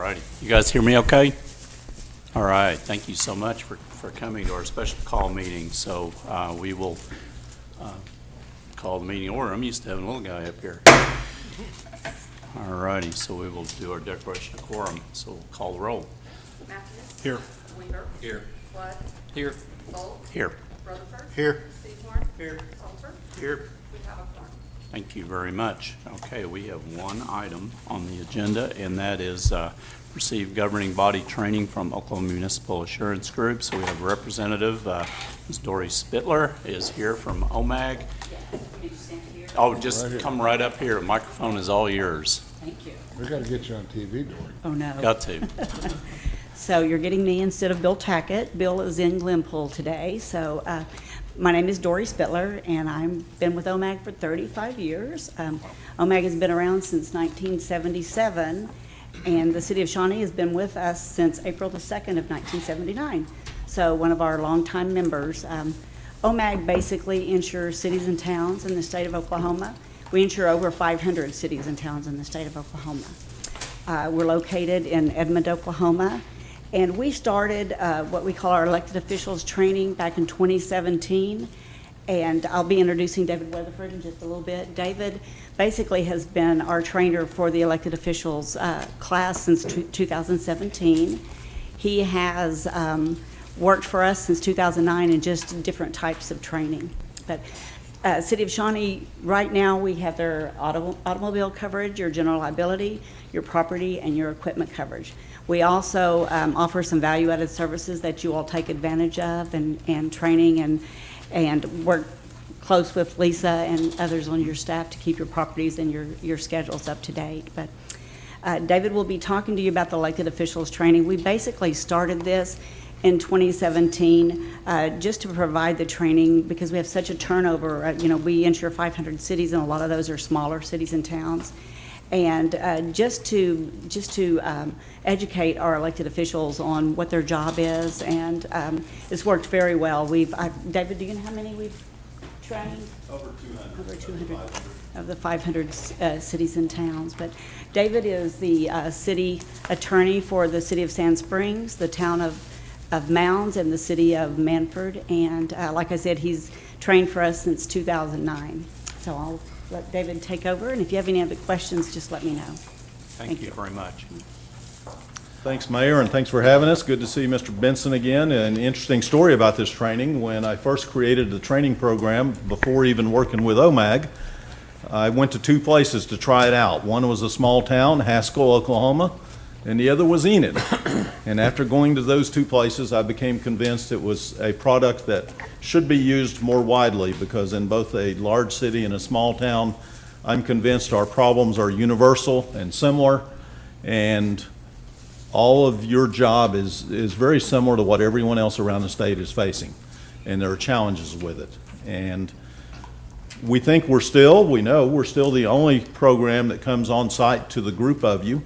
righty. You guys hear me okay? All right. Thank you so much for coming to our special call meeting. So we will call the meeting order. I'm used to having a little guy up here. All righty. So we will do our declaration of quorum. So we'll call the roll. Matthews. Here. Weaver. Here. Flood. Here. Bolt. Here. Rutherford. Here. Seahorn. Here. Salter. Here. We have a quorum. Thank you very much. Okay, we have one item on the agenda, and that is receive governing body training from Oklahoma Municipal Assurance Group. So we have a representative, Ms. Dory Spittler is here from OMAG. Oh, just come right up here. The microphone is all yours. Thank you. We got to get you on TV, Dory. Oh, no. Got to. So you're getting me instead of Bill Tackett. Bill is in Glenpool today. So my name is Dory Spittler, and I've been with OMAG for 35 years. OMAG has been around since 1977, and the City of Shawnee has been with us since April the 2nd of 1979. So one of our longtime members. OMAG basically insures cities and towns in the state of Oklahoma. We insure over 500 cities and towns in the state of Oklahoma. We're located in Edmond, Oklahoma, and we started what we call our elected officials training back in 2017, and I'll be introducing David Weatherford in just a little bit. David basically has been our trainer for the elected officials class since 2017. He has worked for us since 2009 in just different types of training. But City of Shawnee, right now we have their automobile coverage, your general liability, your property, and your equipment coverage. We also offer some value-added services that you all take advantage of, and training, and work close with Lisa and others on your staff to keep your properties and your schedules up to date. But David will be talking to you about the elected officials training. We basically started this in 2017, just to provide the training because we have such a turnover. We insure 500 cities, and a lot of those are smaller cities and towns. And just to educate our elected officials on what their job is, and it's worked very well. David, do you know how many we've trained? Over 200. Over 200 of the 500 cities and towns. But David is the city attorney for the city of Sand Springs, the town of Mounds, and the city of Manford, and like I said, he's trained for us since 2009. So I'll let David take over, and if you have any other questions, just let me know. Thank you very much. Thanks, Mayor, and thanks for having us. Good to see Mr. Benson again. An interesting story about this training. When I first created the training program, before even working with OMAG, I went to two places to try it out. One was a small town, Haskell, Oklahoma, and the other was Enid. And after going to those two places, I became convinced it was a product that should be used more widely, because in both a large city and a small town, I'm convinced our problems are universal and similar, and all of your job is very similar to what everyone else around the state is facing, and there are challenges with it. And we know we're still the only program that comes on site to the group of you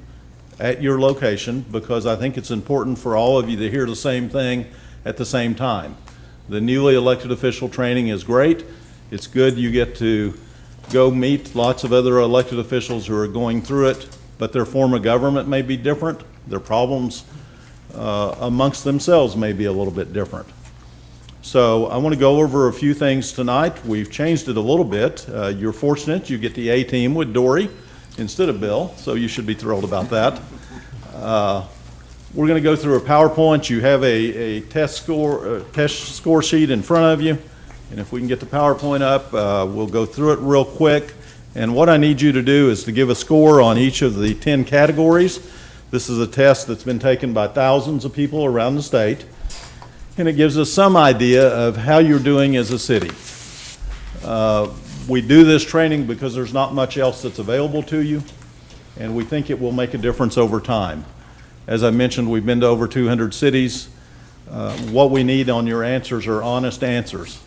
at your location, because I think it's important for all of you to hear the same thing at the same time. The newly elected official training is great. It's good you get to go meet lots of other elected officials who are going through it, but their form of government may be different. Their problems amongst themselves may be a little bit different. So I want to go over a few things tonight. We've changed it a little bit. You're fortunate you get the A team with Dory instead of Bill, so you should be thrilled about that. We're going to go through a PowerPoint. You have a test score sheet in front of you, and if we can get the PowerPoint up, we'll go through it real quick. And what I need you to do is to give a score on each of the 10 categories. This is a test that's been taken by thousands of people around the state, and it gives us some idea of how you're doing as a city. We do this training because there's not much else that's available to you, and we think it will make a difference over time. As I mentioned, we've been to over 200 cities. What we need on your answers are honest answers.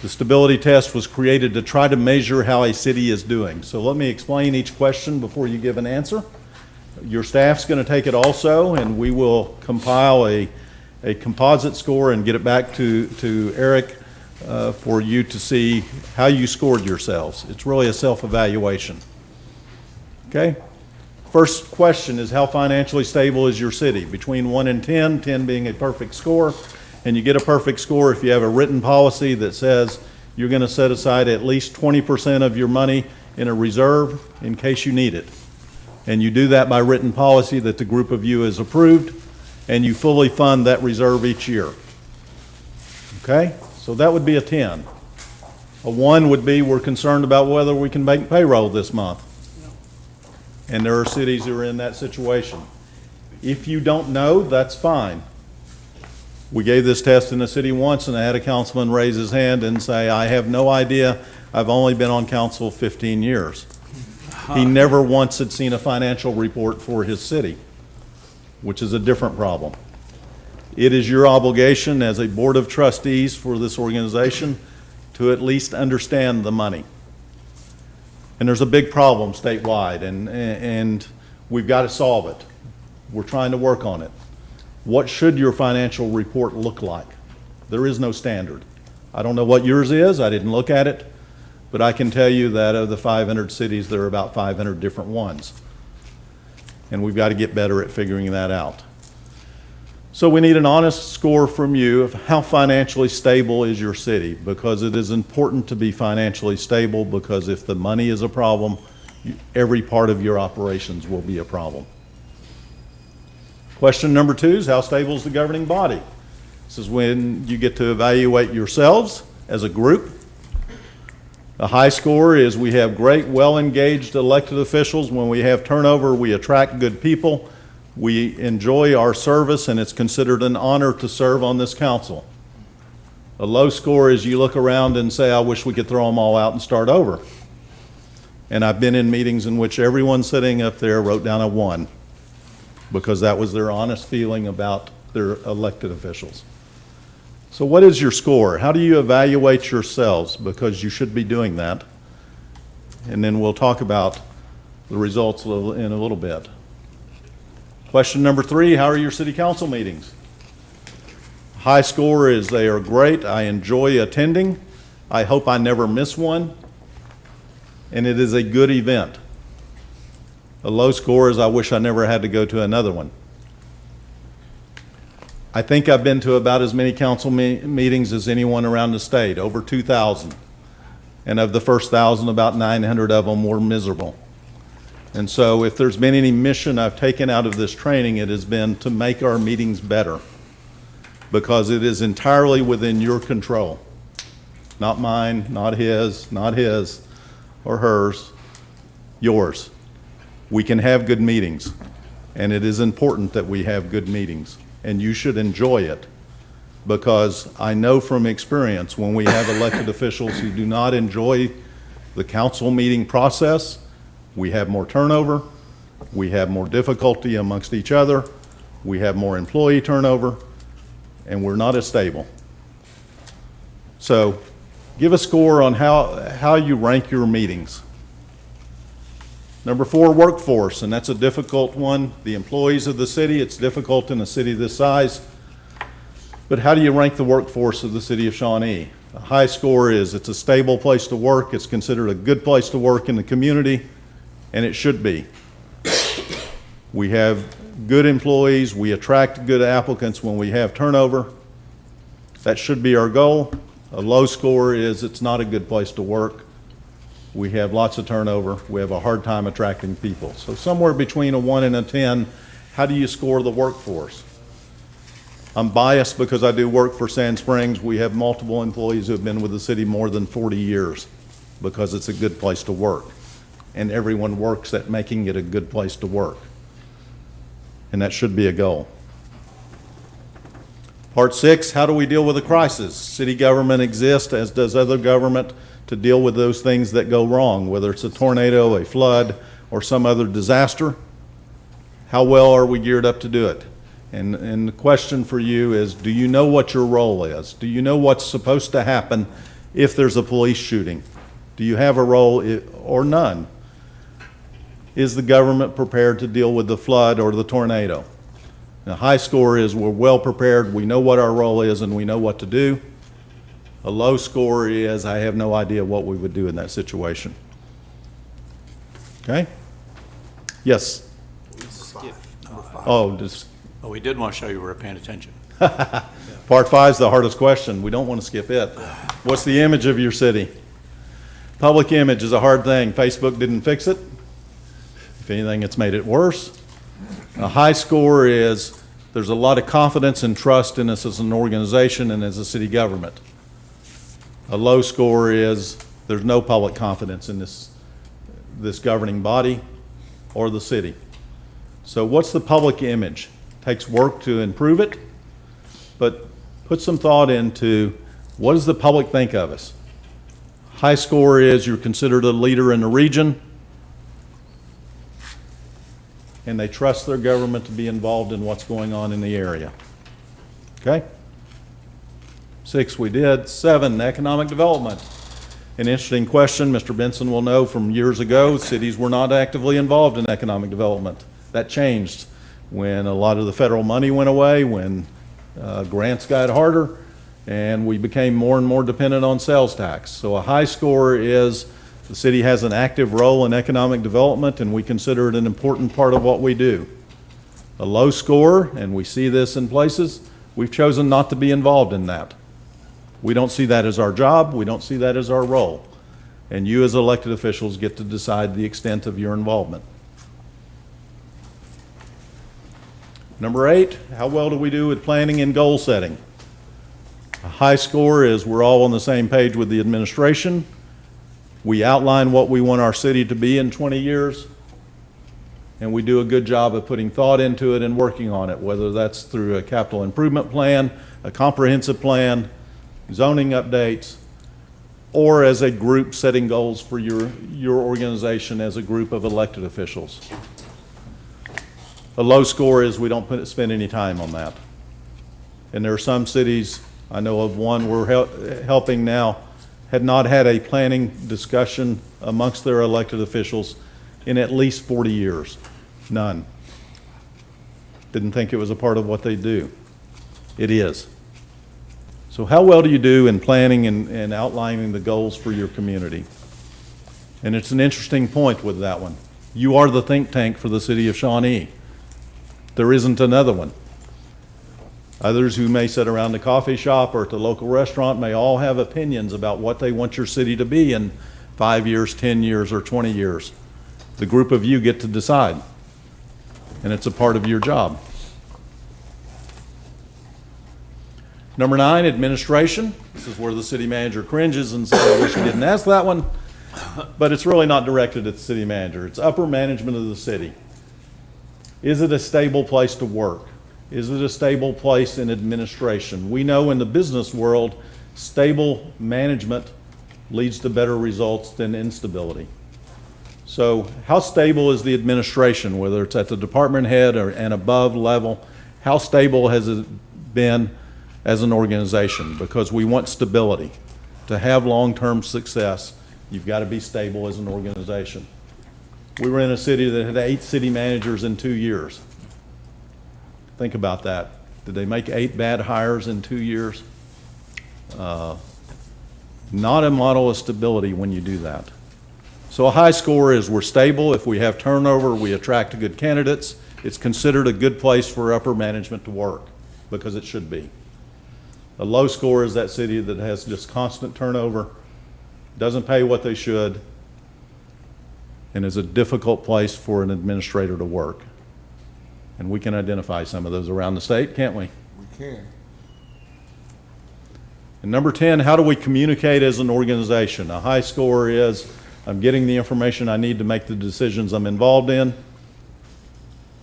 The stability test was created to try to measure how a city is doing. So let me explain each question before you give an answer. Your staff's going to take it also, and we will compile a composite score and get it back to Eric for you to see how you scored yourselves. It's really a self-evaluation. Okay? First question is, how financially stable is your city? Between 1 and 10, 10 being a perfect score. And you get a perfect score if you have a written policy that says you're going to set aside at least 20% of your money in a reserve in case you need it. And you do that by written policy that the group of you has approved, and you fully fund that reserve each year. Okay? So that would be a 10. A 1 would be we're concerned about whether we can make payroll this month. And there are cities who are in that situation. If you don't know, that's fine. We gave this test in the city once, and I had a councilman raise his hand and say, I have no idea. I've only been on council 15 years. He never once had seen a financial report for his city, which is a different problem. It is your obligation as a board of trustees for this organization to at least understand the money. And there's a big problem statewide, and we've got to solve it. We're trying to work on it. What should your financial report look like? There is no standard. I don't know what yours is. I didn't look at it. But I can tell you that of the 500 cities, there are about 500 different ones. And we've got to get better at figuring that out. So we need an honest score from you of how financially stable is your city, because it is important to be financially stable, because if the money is a problem, every part of your operations will be a problem. Question number 2 is, how stable is the governing body? This is when you get to evaluate yourselves as a group. The high score is we have great, well-engaged elected officials. When we have turnover, we attract good people. We enjoy our service, and it's considered an honor to serve on this council. A low score is you look around and say, I wish we could throw them all out and start over. And I've been in meetings in which everyone sitting up there wrote down a 1, because that was their honest feeling about their elected officials. So what is your score? How do you evaluate yourselves? Because you should be doing that. And then we'll talk about the results in a little bit. Question number 3, how are your city council meetings? High score is they are great. I enjoy attending. I hope I never miss one. And it is a good event. A low score is I wish I never had to go to another one. I think I've been to about as many council meetings as anyone around the state, over 2,000. And of the first 1,000, about 900 of them were miserable. And so if there's been any mission I've taken out of this training, it has been to make our meetings better, because it is entirely within your control. Not mine, not his or hers, yours. We can have good meetings, and it is important that we have good meetings, and you should enjoy it, because I know from experience when we have elected officials who do not enjoy the council meeting process, we have more turnover, we have more difficulty amongst each other, we have more employee turnover, and we're not as stable. So give a score on how you rank your meetings. Number 4, workforce, and that's a difficult one. The employees of the city, it's difficult in a city this size. But how do you rank the workforce of the city of Shawnee? A high score is it's a stable place to work, it's considered a good place to work in the community, and it should be. We have good employees, we attract good applicants when we have turnover. That should be our goal. A low score is it's not a good place to work. We have lots of turnover. We have a hard time attracting people. So somewhere between a 1 and a 10, how do you score the workforce? I'm biased because I do work for Sand Springs. We have multiple employees who have been with the city more than 40 years because it's a good place to work. And everyone works at making it a good place to work. And that should be a goal. Part 6, how do we deal with a crisis? City government exists, as does other government, to deal with those things that go wrong, whether it's a tornado, a flood, or some other disaster. How well are we geared up to do it? And the question for you is, do you know what your role is? Do you know what's supposed to happen if there's a police shooting? Do you have a role or none? Is the government prepared to deal with the flood or the tornado? The high score is we're well prepared, we know what our role is, and we know what to do. A low score is I have no idea what we would do in that situation. Okay? Yes? Oh, just, But we did want to show you we were paying attention. part 5 is the hardest question. We don't want to skip it. What's the image of your city? Public image is a hard thing. Facebook didn't fix it. If anything, it's made it worse. A high score is there's a lot of confidence and trust in us as an organization and as a city government. A low score is there's no public confidence in this governing body or the city. So what's the public image? Takes work to improve it, but put some thought into what does the public think of us? High score is you're considered a leader in the region, and they trust their government to be involved in what's going on in the area. Okay? 6, we did. 7, economic development. An interesting question. Mr. Benson will know from years ago, cities were not actively involved in economic development. That changed when a lot of the federal money went away, when grants got harder, and we became more and more dependent on sales tax. So a high score is the city has an active role in economic development, and we consider it an important part of what we do. A low score, and we see this in places, we've chosen not to be involved in that. We don't see that as our job. We don't see that as our role. And you as elected officials get to decide the extent of your involvement. Number 8, how well do we do with planning and goal setting? A high score is we're all on the same page with the administration. We outline what we want our city to be in 20 years, and we do a good job of putting thought into it and working on it, whether that's through a capital improvement plan, a comprehensive plan, zoning updates, or as a group setting goals for your organization as a group of elected officials. A low score is we don't spend any time on that. And there are some cities, I know of one we're helping now, had not had a planning discussion amongst their elected officials in at least 40 years. None. Didn't think it was a part of what they do. It is. So how well do you do in planning and outlining the goals for your community? And it's an interesting point with that one. You are the think tank for the city of Shawnee. There isn't another one. Others who may sit around the coffee shop or at the local restaurant may all have opinions about what they want your city to be in 5 years, 10 years, or 20 years. The group of you get to decide, and it's a part of your job. Number 9, administration. This is where the city manager cringes and says, I wish he didn't ask that one, but it's really not directed at the city manager. It's upper management of the city. Is it a stable place to work? Is it a stable place in administration? We know in the business world, stable management leads to better results than instability. So how stable is the administration, whether it's at the department head or and above level? How stable has it been as an organization? Because we want stability. To have long-term success, you've got to be stable as an organization. We were in a city that had 8 city managers in 2 years. Think about that. Did they make 8 bad hires in 2 years? Not a model of stability when you do that. So a high score is we're stable. If we have turnover, we attract good candidates. It's considered a good place for upper management to work, because it should be. A low score is that city that has just constant turnover, doesn't pay what they should, and is a difficult place for an administrator to work. And we can identify some of those around the state, can't we? We can. And number 10, how do we communicate as an organization? A high score is I'm getting the information I need to make the decisions I'm involved in.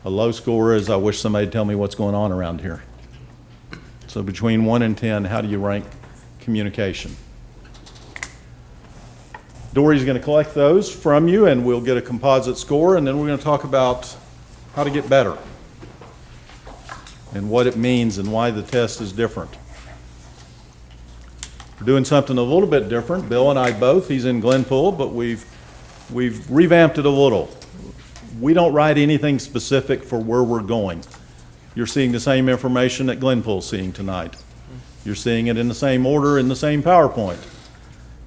A low score is I wish somebody'd tell me what's going on around here. So between 1 and 10, how do you rank communication? Dory's going to collect those from you, and we'll get a composite score, and then we're going to talk about how to get better and what it means and why the test is different. We're doing something a little bit different. Bill and I both, he's in Glenpool, but we've revamped it a little. We don't write anything specific for where we're going. You're seeing the same information that Glenpool's seeing tonight. You're seeing it in the same order, in the same PowerPoint.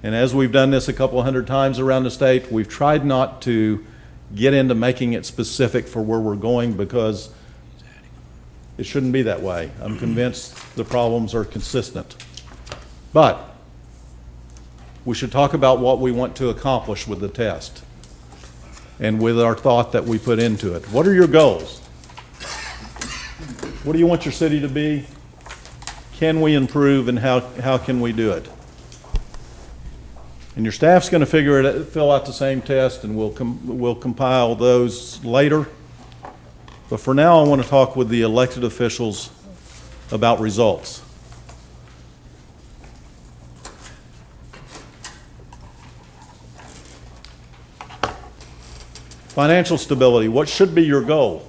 And as we've done this a couple hundred times around the state, we've tried not to get into making it specific for where we're going, because It shouldn't be that way. I'm convinced the problems are consistent. But we should talk about what we want to accomplish with the test and with our thought that we put into it. What are your goals? What do you want your city to be? Can we improve, and how can we do it? And your staff's going to fill out the same test, and we'll compile those later. But for now, I want to talk with the elected officials about results. Financial stability, what should be your goal?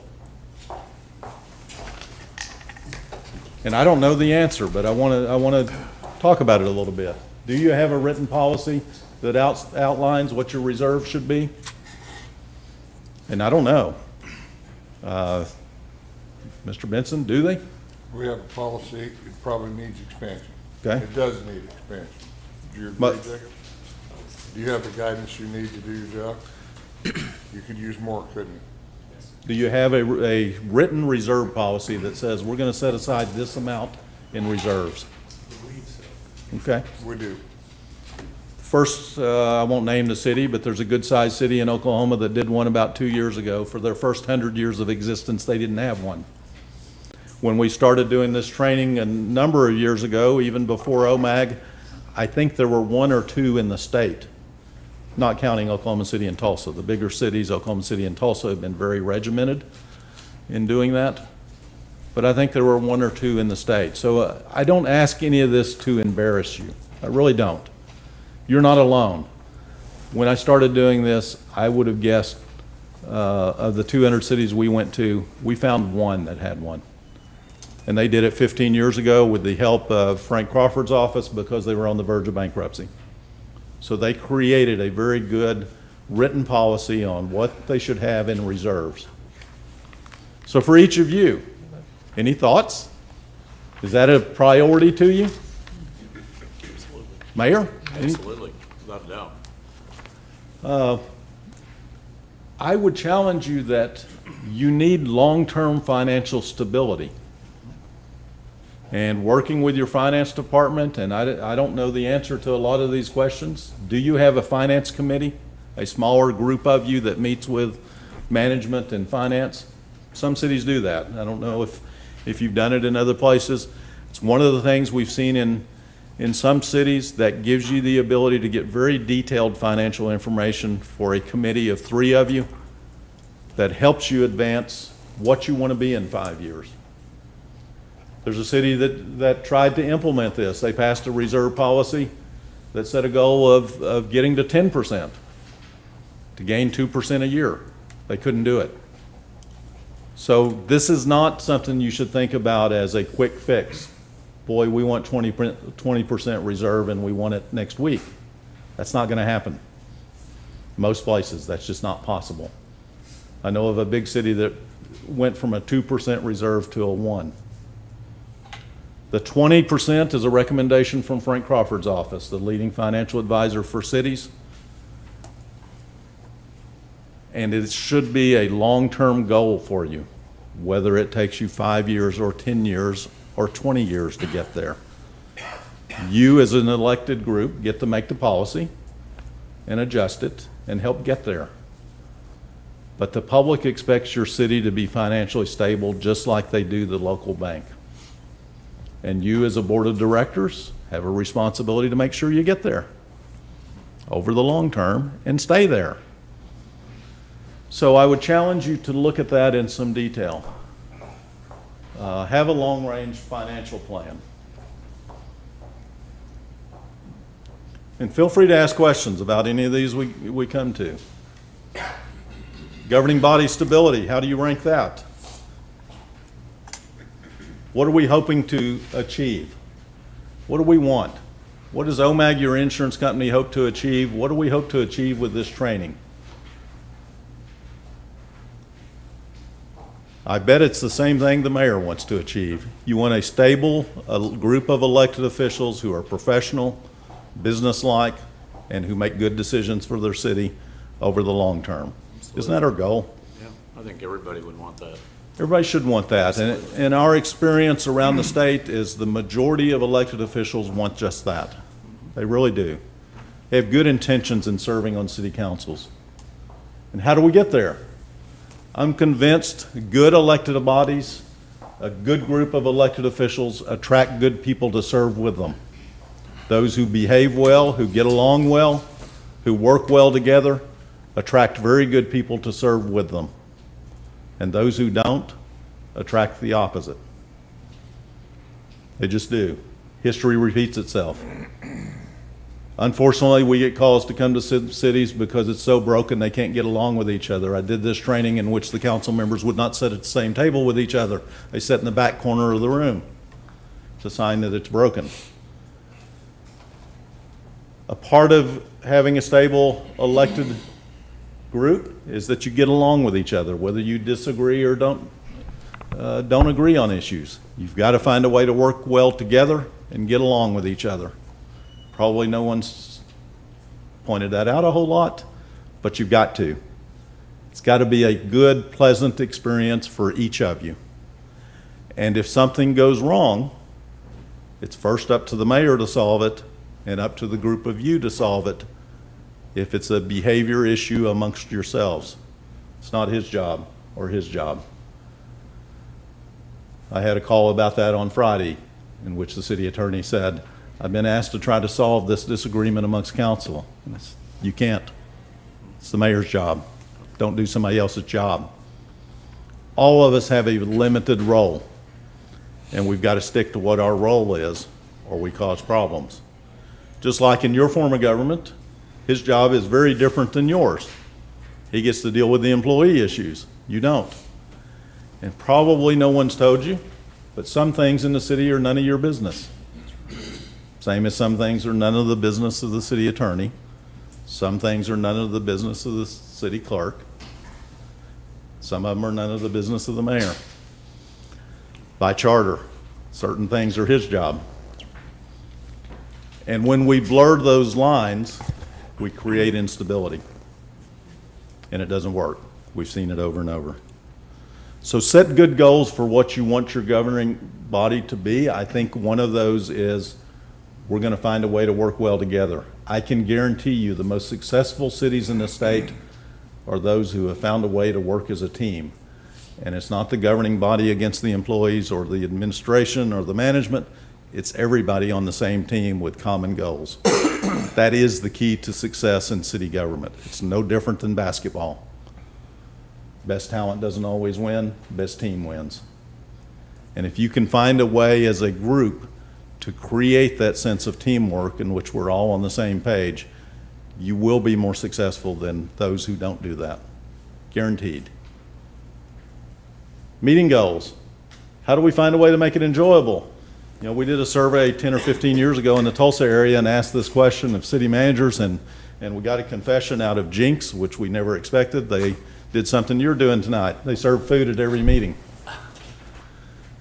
And I don't know the answer, but I want to talk about it a little bit. Do you have a written policy that outlines what your reserve should be? And I don't know. Mr. Benson, do they? We have a policy, it probably needs expansion. Okay. It does need expansion. Do you agree, But- Jacob? Do you have the guidance you need to do your job? You could use more, couldn't you? Do you have a written reserve policy that says we're going to set aside this amount in reserves? Okay. We do. First, I won't name the city, but there's a good-sized city in Oklahoma that did one about 2 years ago. For their first 100 years of existence, they didn't have one. When we started doing this training a number of years ago, even before OMAG, I think there were 1 or 2 in the state, not counting Oklahoma City and Tulsa. The bigger cities, Oklahoma City and Tulsa, have been very regimented in doing that. But I think there were 1 or 2 in the state. So I don't ask any of this to embarrass you. I really don't. You're not alone. When I started doing this, I would have guessed of the 200 cities we went to, we found 1 that had one. And they did it 15 years ago with the help of Frank Crawford's office because they were on the verge of bankruptcy. So they created a very good written policy on what they should have in reserves. So for each of you, any thoughts? Is that a priority to you? Mayor? Absolutely, without a doubt. I would challenge you that you need long-term financial stability. And working with your finance department, and I don't know the answer to a lot of these questions. Do you have a finance committee, a smaller group of you that meets with management and finance? Some cities do that. I don't know if you've done it in other places. It's one of the things we've seen in some cities that gives you the ability to get very detailed financial information for a committee of 3 of you that helps you advance what you want to be in 5 years. There's a city that tried to implement this. They passed a reserve policy that set a goal of getting to 10%, to gain 2% a year. They couldn't do it. So this is not something you should think about as a quick fix. Boy, we want 20% reserve and we want it next week. That's not going to happen. Most places, that's just not possible. I know of a big city that went from a 2% reserve to a 1%. The 20% is a recommendation from Frank Crawford's office, the leading financial advisor for cities. And it should be a long-term goal for you, whether it takes you 5 years or 10 years or 20 years to get there. You as an elected group get to make the policy and adjust it and help get there. But the public expects your city to be financially stable just like they do the local bank. And you as a board of directors have a responsibility to make sure you get there over the long term and stay there. So I would challenge you to look at that in some detail. Have a long-range financial plan. And feel free to ask questions about any of these we come to. Governing body stability, how do you rank that? What are we hoping to achieve? What do we want? What does OMAG, your insurance company, hope to achieve? What do we hope to achieve with this training? I bet it's the same thing the mayor wants to achieve. You want a stable group of elected officials who are professional, businesslike, and who make good decisions for their city over the long term. Isn't that our goal? Yeah, I think everybody would want that. Everybody should want that. And our experience around the state is the majority of elected officials want just that. They really do. They have good intentions in serving on city councils. And how do we get there? I'm convinced good elected bodies, a good group of elected officials attract good people to serve with them. Those who behave well, who get along well, who work well together, attract very good people to serve with them. And those who don't attract the opposite. They just do. History repeats itself. Unfortunately, we get calls to come to cities because it's so broken they can't get along with each other. I did this training in which the council members would not sit at the same table with each other. They sat in the back corner of the room. It's a sign that it's broken. A part of having a stable elected group is that you get along with each other, whether you disagree or don't agree on issues. You've got to find a way to work well together and get along with each other. Probably no one's pointed that out a whole lot, but you've got to. It's got to be a good, pleasant experience for each of you. And if something goes wrong, it's first up to the mayor to solve it and up to the group of you to solve it if it's a behavior issue amongst yourselves. It's not his job or his job. I had a call about that on Friday in which the city attorney said, I've been asked to try to solve this disagreement amongst council. And you can't. It's the mayor's job. Don't do somebody else's job. All of us have a limited role, and we've got to stick to what our role is, or we cause problems. Just like in your form of government, his job is very different than yours. He gets to deal with the employee issues. You don't. And probably no one's told you, but some things in the city are none of your business. Same as some things are none of the business of the city attorney. Some things are none of the business of the city clerk. Some of them are none of the business of the mayor. By charter, certain things are his job. And when we blur those lines, we create instability. And it doesn't work. We've seen it over and over. So set good goals for what you want your governing body to be. I think one of those is we're going to find a way to work well together. I can guarantee you the most successful cities in the state are those who have found a way to work as a team. And it's not the governing body against the employees or the administration or the management. It's everybody on the same team with common goals. That is the key to success in city government. It's no different than basketball. Best talent doesn't always win, best team wins. And if you can find a way as a group to create that sense of teamwork in which we're all on the same page, you will be more successful than those who don't do that. Guaranteed. Meeting goals. How do we find a way to make it enjoyable? You know, we did a survey 10 or 15 years ago in the Tulsa area and asked this question of city managers, and we got a confession out of Jinx, which we never expected. They did something you're doing tonight. They served food at every meeting.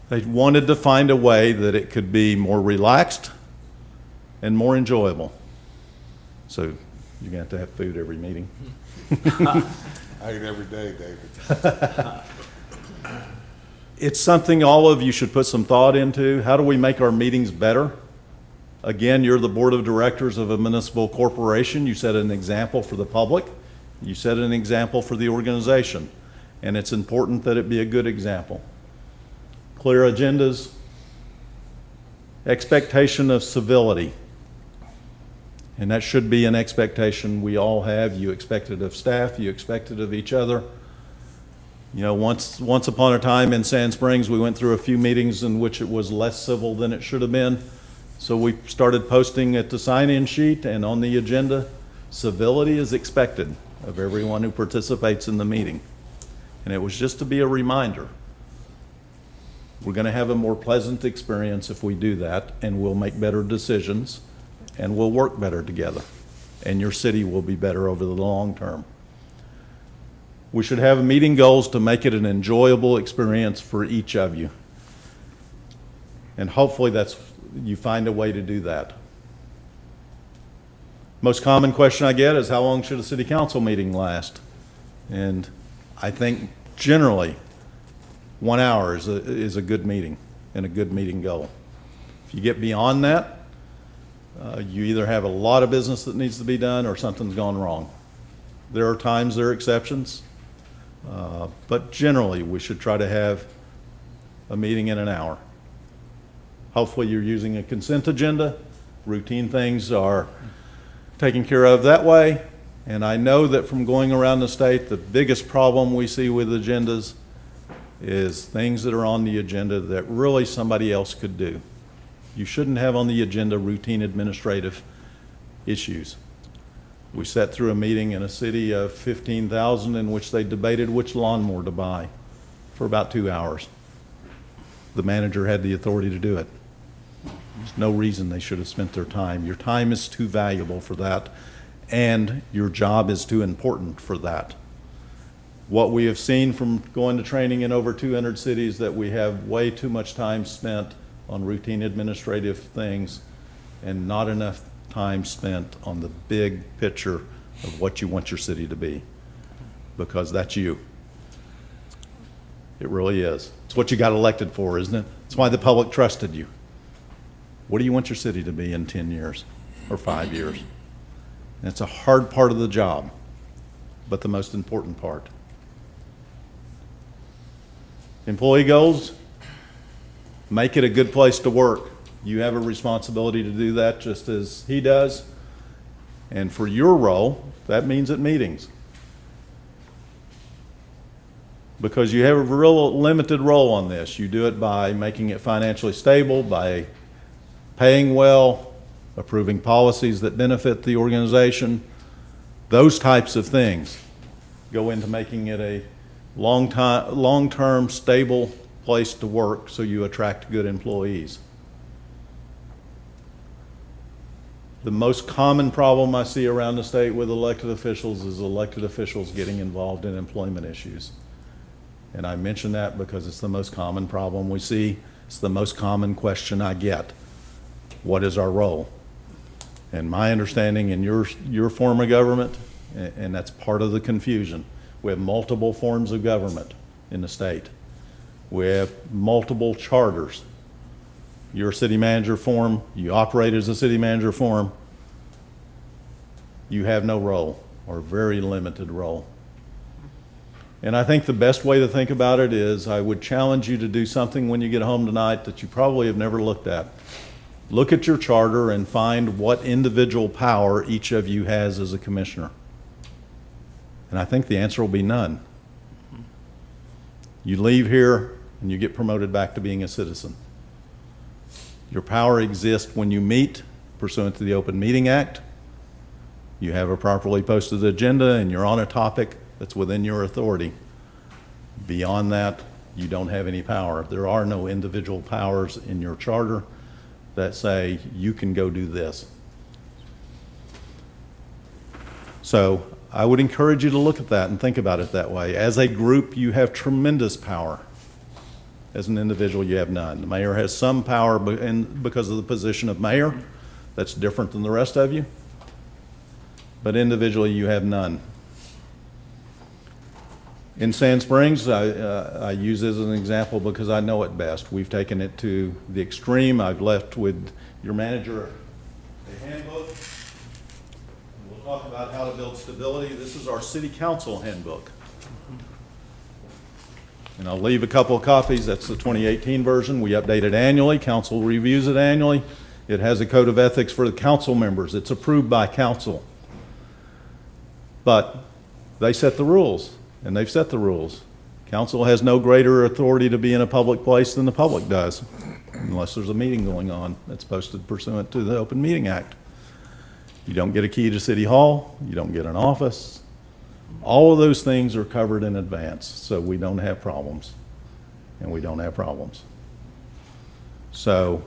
They wanted to find a way that it could be more relaxed and more enjoyable. So you're going to have food every meeting. I eat every day, David. It's something all of you should put some thought into. How do we make our meetings better? Again, you're the board of directors of a municipal corporation. You set an example for the public. You set an example for the organization. And it's important that it be a good example. Clear agendas, expectation of civility. And that should be an expectation we all have. You expect it of staff, you expect it of each other. You know, once upon a time in Sand Springs, we went through a few meetings in which it was less civil than it should have been. So we started posting at the sign-in sheet and on the agenda, civility is expected of everyone who participates in the meeting. And it was just to be a reminder. We're going to have a more pleasant experience if we do that, and we'll make better decisions, and we'll work better together. And your city will be better over the long term. We should have meeting goals to make it an enjoyable experience for each of you. And hopefully you find a way to do that. Most common question I get is how long should a city council meeting last? And I think generally 1 hour is a good meeting and a good meeting goal. If you get beyond that, you either have a lot of business that needs to be done or something's gone wrong. There are times there are exceptions, but generally we should try to have a meeting in an hour. Hopefully you're using a consent agenda. Routine things are taken care of that way. And I know that from going around the state, the biggest problem we see with agendas is things that are on the agenda that really somebody else could do. You shouldn't have on the agenda routine administrative issues. We sat through a meeting in a city of 15,000 in which they debated which lawnmower to buy for about 2 hours. The manager had the authority to do it. There's no reason they should have spent their time. Your time is too valuable for that, and your job is too important for that. What we have seen from going to training in over 200 cities, that we have way too much time spent on routine administrative things and not enough time spent on the big picture of what you want your city to be, because that's you. It really is. It's what you got elected for, isn't it? It's why the public trusted you. What do you want your city to be in 10 years or 5 years? And it's a hard part of the job, but the most important part. Employee goals, make it a good place to work. You have a responsibility to do that just as he does. And for your role, that means at meetings. Because you have a real limited role on this. You do it by making it financially stable, by paying well, approving policies that benefit the organization. Those types of things go into making it a long-term, stable place to work so you attract good employees. The most common problem I see around the state with elected officials is elected officials getting involved in employment issues. And I mention that because it's the most common problem we see. It's the most common question I get. What is our role? And my understanding in your form of government, and that's part of the confusion, we have multiple forms of government in the state. We have multiple charters. Your city manager form, you operate as a city manager form, you have no role, or very limited role. And I think the best way to think about it is, I would challenge you to do something when you get home tonight that you probably have never looked at. Look at your charter and find what individual power each of you has as a commissioner. And I think the answer will be none. You leave here and you get promoted back to being a citizen. Your power exists when you meet pursuant to the Open Meeting Act. You have a properly posted agenda and you're on a topic that's within your authority. Beyond that, you don't have any power. There are no individual powers in your charter that say you can go do this. So I would encourage you to look at that and think about it that way. As a group, you have tremendous power. As an individual, you have none. The mayor has some power because of the position of mayor. That's different than the rest of you. But individually, you have none. In Sand Springs, I use this as an example because I know it best. We've taken it to the extreme. I've left with your manager a handbook. We'll talk about how to build stability. This is our city council handbook. And I'll leave a couple of copies. That's the 2018 version. We update it annually. Council reviews it annually. It has a code of ethics for the council members. It's approved by council. But they set the rules. And they've set the rules. Council has no greater authority to be in a public place than the public does, unless there's a meeting going on that's posted pursuant to the Open Meeting Act. You don't get a key to City Hall. You don't get an office. All of those things are covered in advance, so we don't have problems. And we don't have problems. So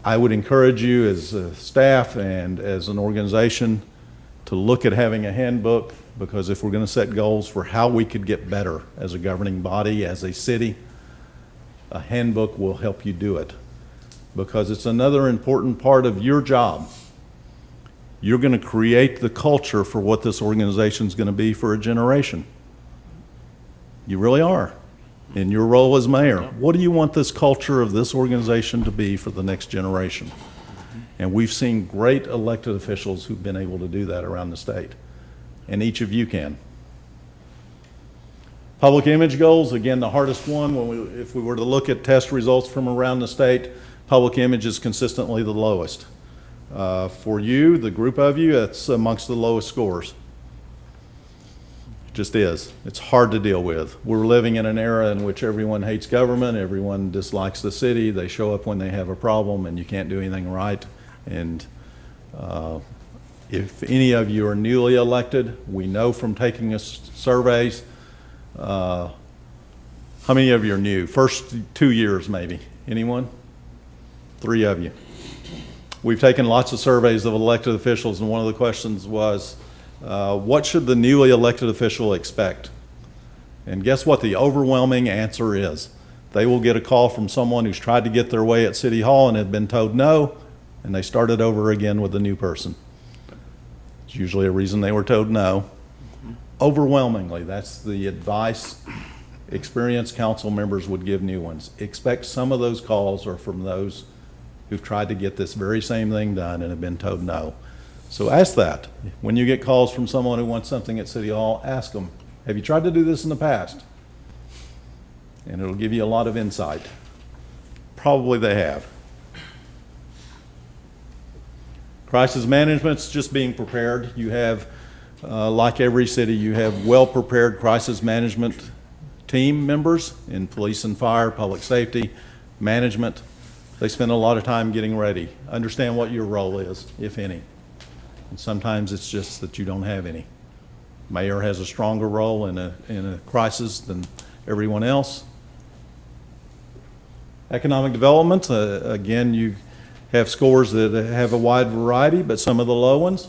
I would encourage you as a staff and as an organization to look at having a handbook, because if we're going to set goals for how we could get better as a governing body, as a city, a handbook will help you do it, because it's another important part of your job. You're going to create the culture for what this organization is going to be for a generation. You really are. in your role as mayor, what do you want this culture of this organization to be for the next generation? And we've seen great elected officials who've been able to do that around the state, and each of you can. Public image goals, again, the hardest one. If we were to look at test results from around the state, public image is consistently the lowest. For you, the group of you, it's amongst the lowest scores. It just is. It's hard to deal with. We're living in an era in which everyone hates government, everyone dislikes the city, they show up when they have a problem, and you can't do anything right. And if any of you are newly elected, we know from taking surveys, how many of you are new? First 2 years maybe. Anyone? 3 of you. We've taken lots of surveys of elected officials, and one of the questions was, what should the newly elected official expect? And guess what the overwhelming answer is? They will get a call from someone who's tried to get their way at City Hall and had been told no, and they started over again with a new person. It's usually a reason they were told no. Overwhelmingly, that's the advice experienced council members would give new ones. Expect some of those calls are from those who've tried to get this very same thing done and have been told no. So ask that. When you get calls from someone who wants something at City Hall, ask them, have you tried to do this in the past? And it'll give you a lot of insight. Probably they have. Crisis management's just being prepared. You have, like every city, you have well-prepared crisis management team members in police and fire, public safety, management. They spend a lot of time getting ready. Understand what your role is, if any. And sometimes it's just that you don't have any. Mayor has a stronger role in a crisis than everyone else. Economic development, again, you have scores that have a wide variety, but some of the low ones.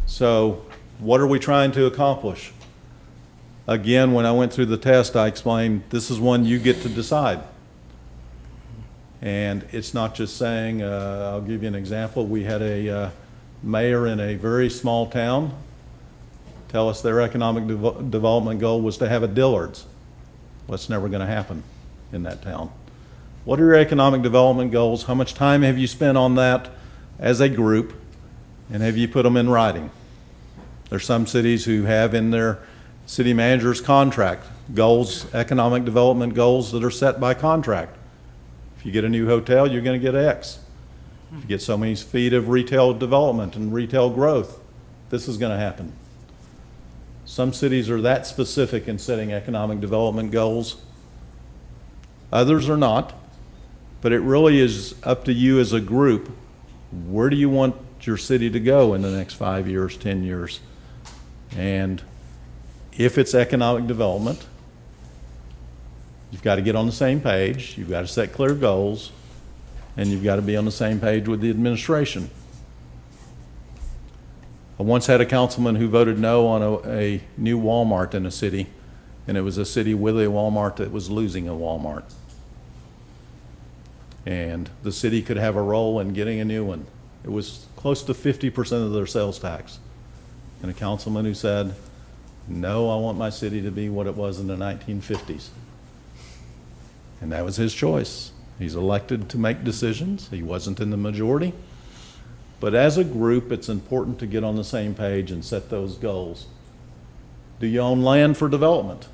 So what are we trying to accomplish? Again, when I went through the test, I explained this is one you get to decide. And it's not just saying, I'll give you an example. We had a mayor in a very small town tell us their economic development goal was to have a Dillard's. Well, it's never going to happen in that town. What are your economic development goals? How much time have you spent on that as a group? And have you put them in writing? There's some cities who have in their city manager's contract goals, economic development goals that are set by contract. If you get a new hotel, you're going to get X. If you get so many feet of retail development and retail growth, this is going to happen. Some cities are that specific in setting economic development goals. Others are not, but it really is up to you as a group. Where do you want your city to go in the next 5 years, 10 years? And if it's economic development, you've got to get on the same page, you've got to set clear goals, and you've got to be on the same page with the administration. I once had a councilman who voted no on a new Walmart in a city, and it was a city with a Walmart that was losing a Walmart. And the city could have a role in getting a new one. It was close to 50% of their sales tax. And a councilman who said, no, I want my city to be what it was in the 1950s. And that was his choice. He's elected to make decisions. He wasn't in the majority. But as a group, it's important to get on the same page and set those goals. Do you own land for development?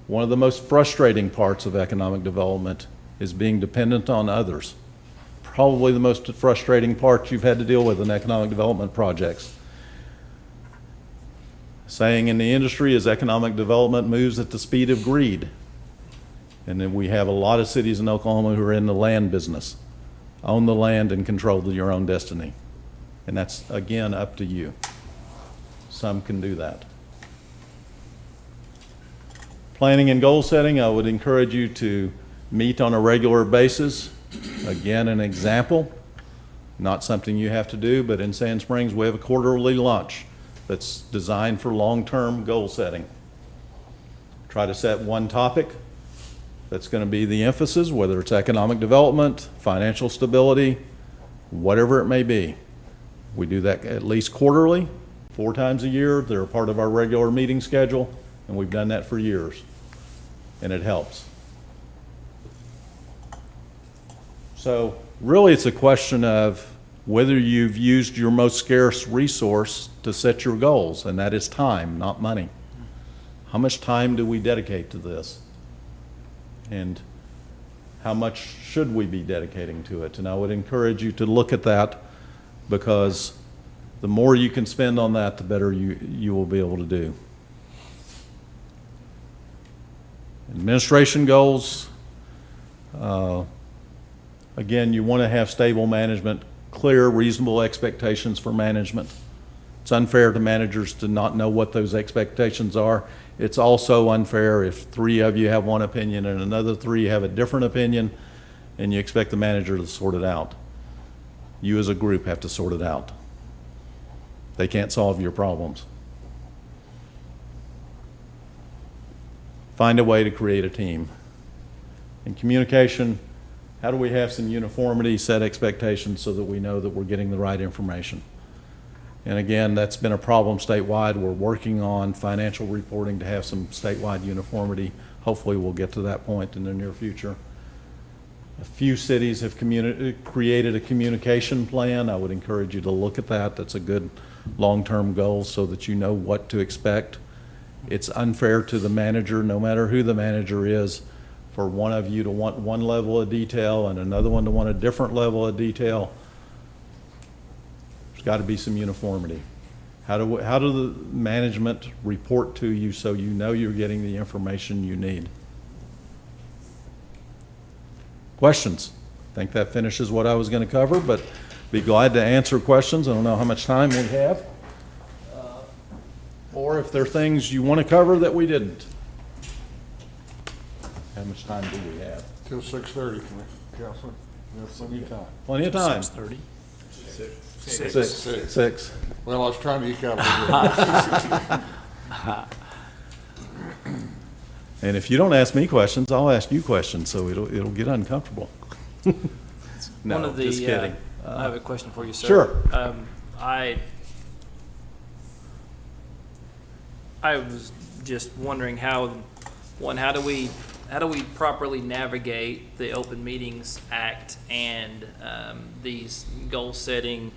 One of the most frustrating parts of economic development is being dependent on others. Probably the most frustrating part you've had to deal with in economic development projects. Saying in the industry is economic development moves at the speed of greed. And then we have a lot of cities in Oklahoma who are in the land business. Own the land and control your own destiny. And that's, again, up to you. Some can do that. Planning and goal setting, I would encourage you to meet on a regular basis. Again, an example, not something you have to do, but in Sand Springs we have a quarterly lunch that's designed for long-term goal setting. Try to set one topic that's going to be the emphasis, whether it's economic development, financial stability, whatever it may be. We do that at least quarterly, 4 times a year. They're a part of our regular meeting schedule, And we've done that for years, and it helps. So really, it's a question of whether you've used your most scarce resource to set your goals, and that is time, not money. How much time do we dedicate to this? And how much should we be dedicating to it? And I would encourage you to look at that, because the more you can spend on that, the better you will be able to do. Administration goals, again, you want to have stable management, clear, reasonable expectations for management. It's unfair to managers to not know what those expectations are. It's also unfair if 3 of you have one opinion and another 3 have a different opinion, and you expect the manager to sort it out. You as a group have to sort it out. They can't solve your problems. Find a way to create a team. In communication, how do we have some uniformity, set expectations so that we know that we're getting the right information? And again, that's been a problem statewide. We're working on financial reporting to have some statewide uniformity. Hopefully we'll get to that point in the near future. A few cities have created a communication plan. I would encourage you to look at that. That's a good long-term goal so that you know what to expect. It's unfair to the manager, no matter who the manager is, for one of you to want one level of detail and another one to want a different level of detail. There's got to be some uniformity. How do the management report to you so you know you're getting the information you need? Questions? I think that finishes what I was going to cover, but be glad to answer questions. I don't know how much time we have. Or if there are things you want to cover that we didn't. How much time do we have? Till 6:30, Counselor. We have plenty of time. Plenty of time. 6:30? Six. Well, I was trying to eke out a little bit. And if you don't ask me questions, I'll ask you questions, so it'll get uncomfortable. No, One of the, just kidding. I have a question for you, sir. Sure. I was just wondering how do we properly navigate the Open Meetings Act and these goal setting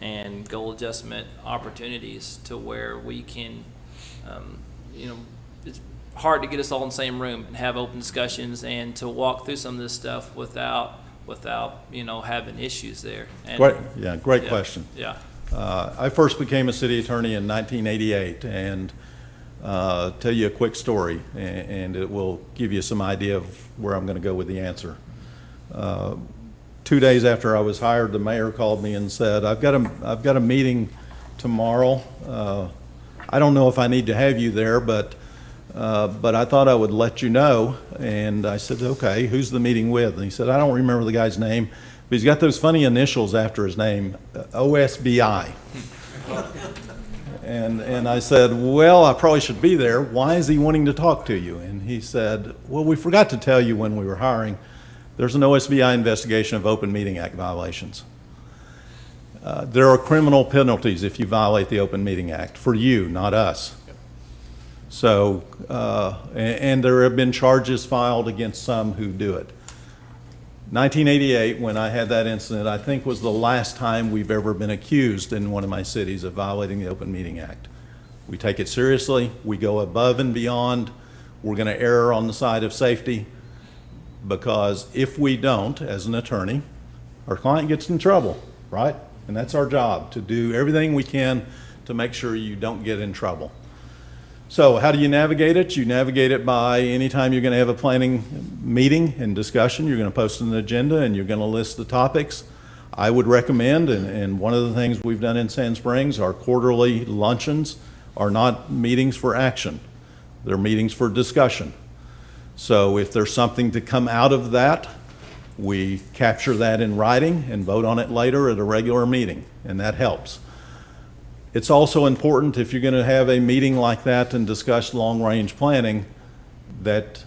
and goal adjustment opportunities to where we can, it's hard to get us all in the same room and have open discussions and to walk through some of this stuff without having issues there. And, Great yeah, question. Yeah. I first became a city attorney in 1988, and tell you a quick story, and it will give you some idea of where I'm going to go with the answer. 2 days after I was hired, the mayor called me and said, I've got a meeting tomorrow. I don't know if I need to have you there, but I thought I would let you know. And I said, okay, who's the meeting with? And he said, I don't remember the guy's name, but he's got those funny initials after his name, OSBI. And I said, well, I probably should be there. Why is he wanting to talk to you? And he said, well, we forgot to tell you when we were hiring, there's an OSBI investigation of Open Meeting Act violations. There are criminal penalties if you violate the Open Meeting Act, for you, not us. So, and there have been charges filed against some who do it. 1988, when I had that incident, I think was the last time we've ever been accused in one of my cities of violating the Open Meeting Act. We take it seriously. We go above and beyond. We're going to err on the side of safety, because if we don't, as an attorney, our client gets in trouble, right? And that's our job, to do everything we can to make sure you don't get in trouble. So how do you navigate it? You navigate it by anytime you're going to have a planning meeting and discussion, you're going to post an agenda and you're going to list the topics. I would recommend, and one of the things we've done in Sand Springs, our quarterly luncheons are not meetings for action. They're meetings for discussion. So if there's something to come out of that, we capture that in writing and vote on it later at a regular meeting, and that helps. It's also important, if you're going to have a meeting like that and discuss long-range planning, that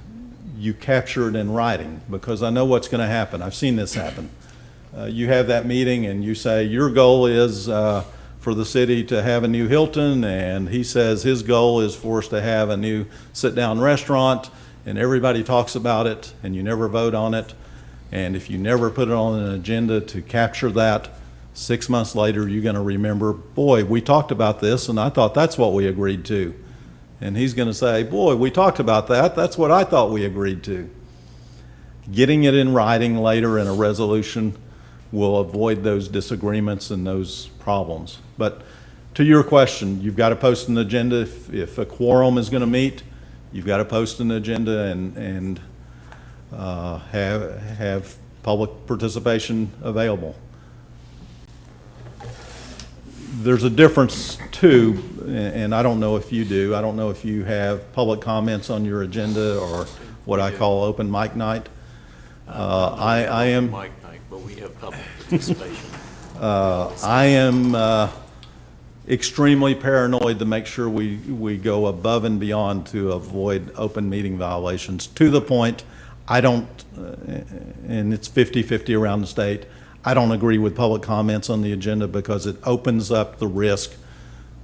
you capture it in writing, because I know what's going to happen. I've seen this happen. You have that meeting and you say, your goal is for the city to have a new Hilton, and he says his goal is for us to have a new sit-down restaurant, and everybody talks about it, and you never vote on it. And if you never put it on an agenda to capture that, 6 months later, you're going to remember, boy, we talked about this, and I thought that's what we agreed to. And he's going to say, boy, we talked about that. That's what I thought we agreed to. Getting it in writing later in a resolution will avoid those disagreements and those problems. But to your question, you've got to post an agenda. If a quorum is going to meet, you've got to post an agenda and have public participation available. There's a difference too, and I don't know if you do. I don't know if you have public comments on your agenda or what I call open mic night. I am. Mic night, but we have public participation. I am extremely paranoid to make sure we go above and beyond to avoid open meeting violations, to the point I don't, and it's 50-50 around the state, I don't agree with public comments on the agenda because it opens up the risk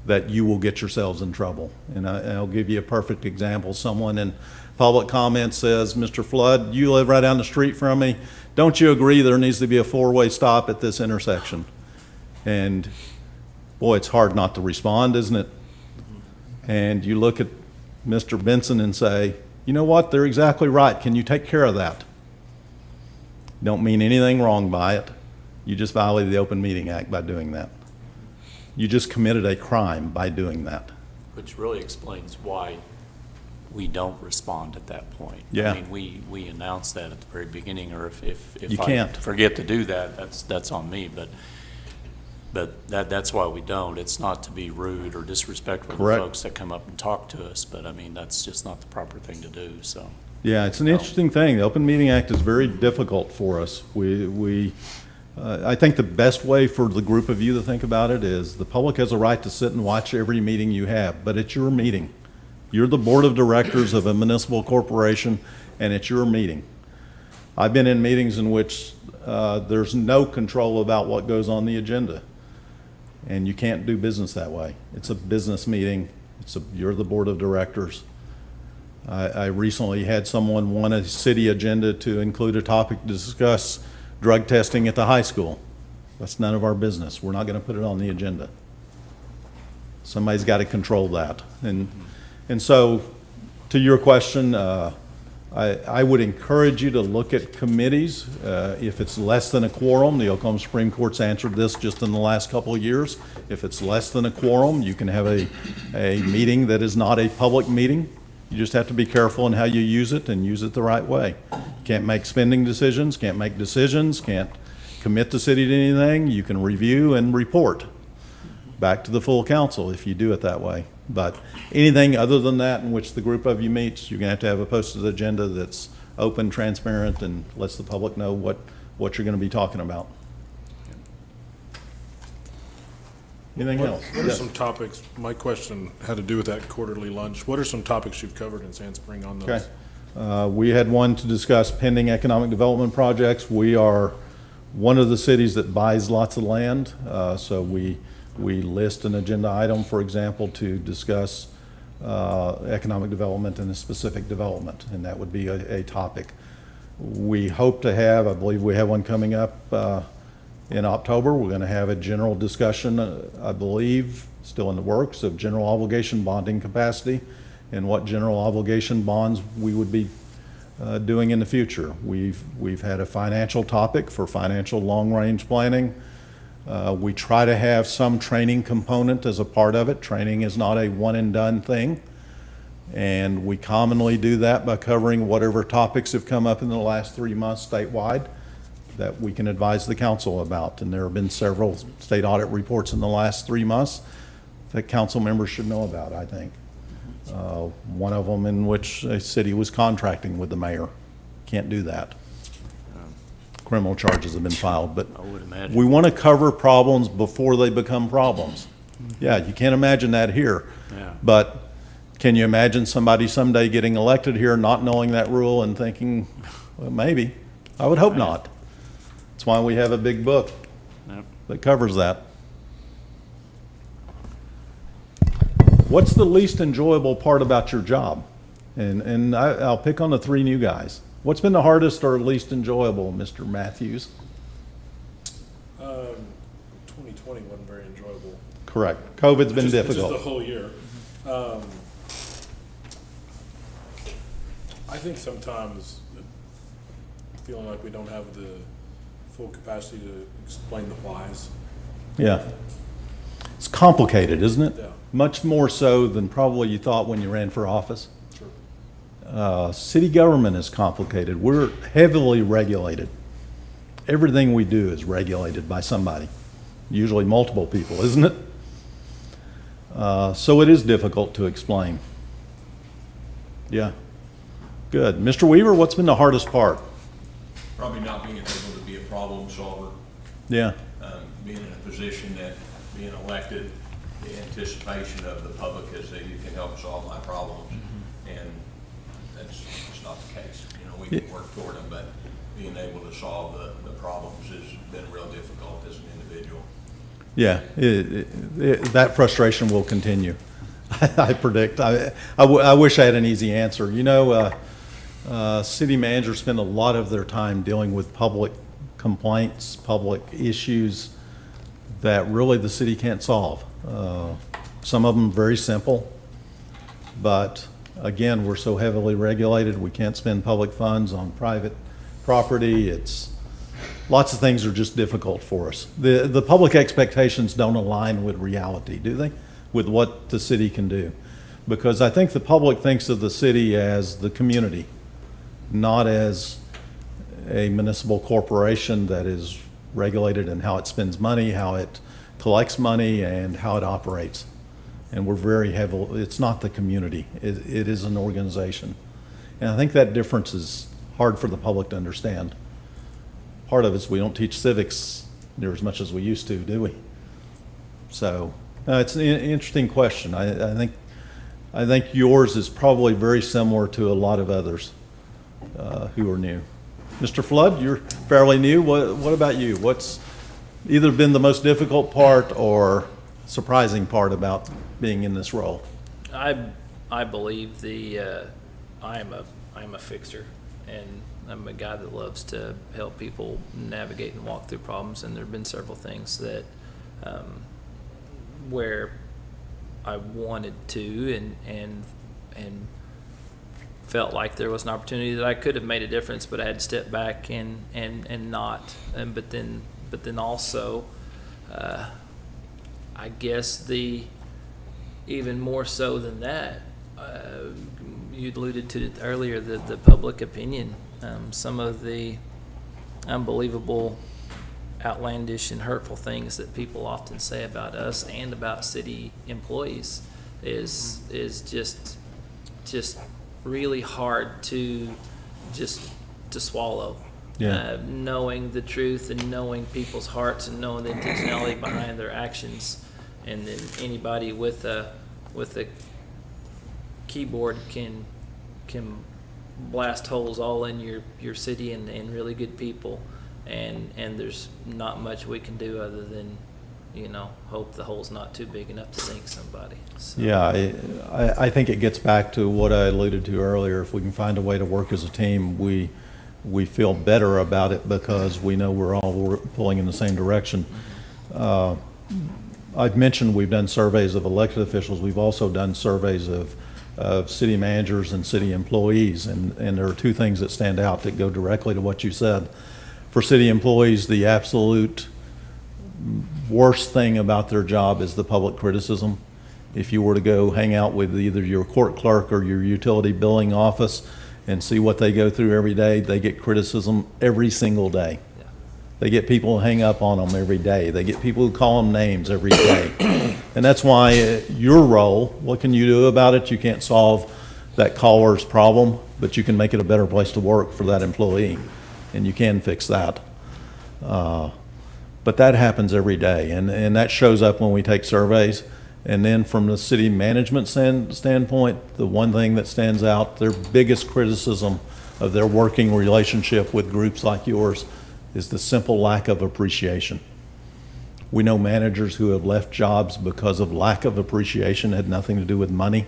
that you will get yourselves in trouble. And I'll give you a perfect example. Someone in public comment says, Mr. Flood, you live right down the street from me. Don't you agree there needs to be a four-way stop at this intersection? And boy, it's hard not to respond, isn't it? And you look at Mr. Benson and say, you know what, they're exactly right. Can you take care of that? Don't mean anything wrong by it. You just violated the Open Meeting Act by doing that. You just committed a crime by doing that. Which really explains why we don't respond at that point. Yeah. I mean, we announced that at the very beginning, or if You I can't. forget to do that, that's on me, but that's why we don't. It's not to be rude or disrespectful to Correct. folks that come up and talk to us, but I mean, that's just not the proper thing to do, so. Yeah, it's an interesting thing. The Open Meeting Act is very difficult for us. I think the best way for the group of you to think about it is the public has a right to sit and watch every meeting you have, but it's your meeting. You're the board of directors of a municipal corporation, and it's your meeting. I've been in meetings in which there's no control about what goes on the agenda, and you can't do business that way. It's a business meeting. You're the board of directors. I recently had someone want a city agenda to include a topic to discuss drug testing at the high school. That's none of our business. We're not going to put it on the agenda. Somebody's got to control that. And so, to your question, I would encourage you to look at committees. If it's less than a quorum, the Oklahoma Supreme Court's answered this just in the last couple of years. If it's less than a quorum, you can have a meeting that is not a public meeting. You just have to be careful in how you use it and use it the right way. Can't make spending decisions, can't make decisions, can't commit the city to anything. You can review and report back to the full council if you do it that way. But anything other than that in which the group of you meets, you're going to have a posted agenda that's open, transparent, and lets the public know what you're going to be talking about. Anything else? What are Yes. some topics, my question had to do with that quarterly lunch. What are some topics you've covered in Sand Spring on those? Okay. We had one to discuss pending economic development projects. We are one of the cities that buys lots of land, so we list an agenda item, for example, to discuss economic development and a specific development, and that would be a topic. We hope to have, I believe we have one coming up in October. We're going to have a general discussion, I believe, still in the works, of general obligation bonding capacity and what general obligation bonds we would be doing in the future. We've had a financial topic for financial long-range planning. We try to have some training component as a part of it. Training is not a one-and-done thing, and we commonly do that by covering whatever topics have come up in the last 3 months statewide that we can advise the council about. And there have been several state audit reports in the last 3 months that council members should know about, I think. One of them in which a city was contracting with the mayor. Can't do that. Criminal charges have been filed, but I would imagine. we want to cover problems before they become problems. Yeah, you can't imagine that here. Yeah. But can you imagine somebody someday getting elected here not knowing that rule and thinking, well, maybe? I would hope not. That's why we have a big book Yep. that covers that. What's the least enjoyable part about your job? And I'll pick on the three new guys. What's been the hardest or least enjoyable, Mr. Matthews? 2020 wasn't very enjoyable. Correct. COVID's been Just difficult. the whole year. I think sometimes feeling like we don't have the full capacity to explain the whys. Yeah. It's complicated, isn't it? Yeah. Much more so than probably you thought when you ran for office. Sure. City government is complicated. We're heavily regulated. Everything we do is regulated by somebody, usually multiple people, isn't it? So it is difficult to explain. Yeah. Good. Mr. Weaver, what's been the hardest part? Probably not being able to be a problem solver, Yeah. being in a position that, being elected, the anticipation of the public is that you can help solve my problems, and that's just not the case. You know, we can work toward them, but being able to solve the problems has been real difficult as an individual. Yeah, that frustration will continue. I predict. I wish I had an easy answer. You know, city managers spend a lot of their time dealing with public complaints, public issues that really the city can't solve. Some of them very simple, but again, we're so heavily regulated, we can't spend public funds on private property. Lots of things are just difficult for us. The public expectations don't align with reality, do they? With what the city can do. Because I think the public thinks of the city as the community, not as a municipal corporation that is regulated in how it spends money, how it collects money, and how it operates. And we're very heavily, it's not the community, it is an organization. And I think that difference is hard for the public to understand. Part of it is we don't teach civics near as much as we used to, do we? So it's an interesting question. I think yours is probably very similar to a lot of others who are new. Mr. Flood, you're fairly new. What about you? What's either been the most difficult part or surprising part about being in this role? I believe I am a fixer, and I'm a guy that loves to help people navigate and walk through problems. And there have been several things that where I wanted to and felt like there was an opportunity that I could have made a difference, but I had to step back and not. But then also, I guess even more so than that, you alluded to it earlier, the public opinion, some of the unbelievable, outlandish and hurtful things that people often say about us and about city employees is just really hard to swallow. Yeah. Knowing the truth and knowing people's hearts and knowing the intentionality behind their actions, and then anybody with a keyboard can blast holes all in your city and really good people, and there's not much we can do other than hope the hole's not too big enough to sink somebody. So. Yeah, I think it gets back to what I alluded to earlier. If we can find a way to work as a team, we feel better about it because we know we're all pulling in the same direction. I've mentioned we've done surveys of elected officials. We've also done surveys of city managers and city employees, and there are two things that stand out that go directly to what you said. For city employees, the absolute worst thing about their job is the public criticism. If you were to go hang out with either your court clerk or your utility billing office and see what they go through every day, they get criticism every single day. Yeah. They get people who hang up on them every day. They get people who call them names every day. And that's why your role, what can you do about it? You can't solve that caller's problem, but you can make it a better place to work for that employee, and you can fix that. But that happens every day, and that shows up when we take surveys. And then from the city management standpoint, the one thing that stands out, their biggest criticism of their working relationship with groups like yours is the simple lack of appreciation. We know managers who have left jobs because of lack of appreciation, had nothing to do with money,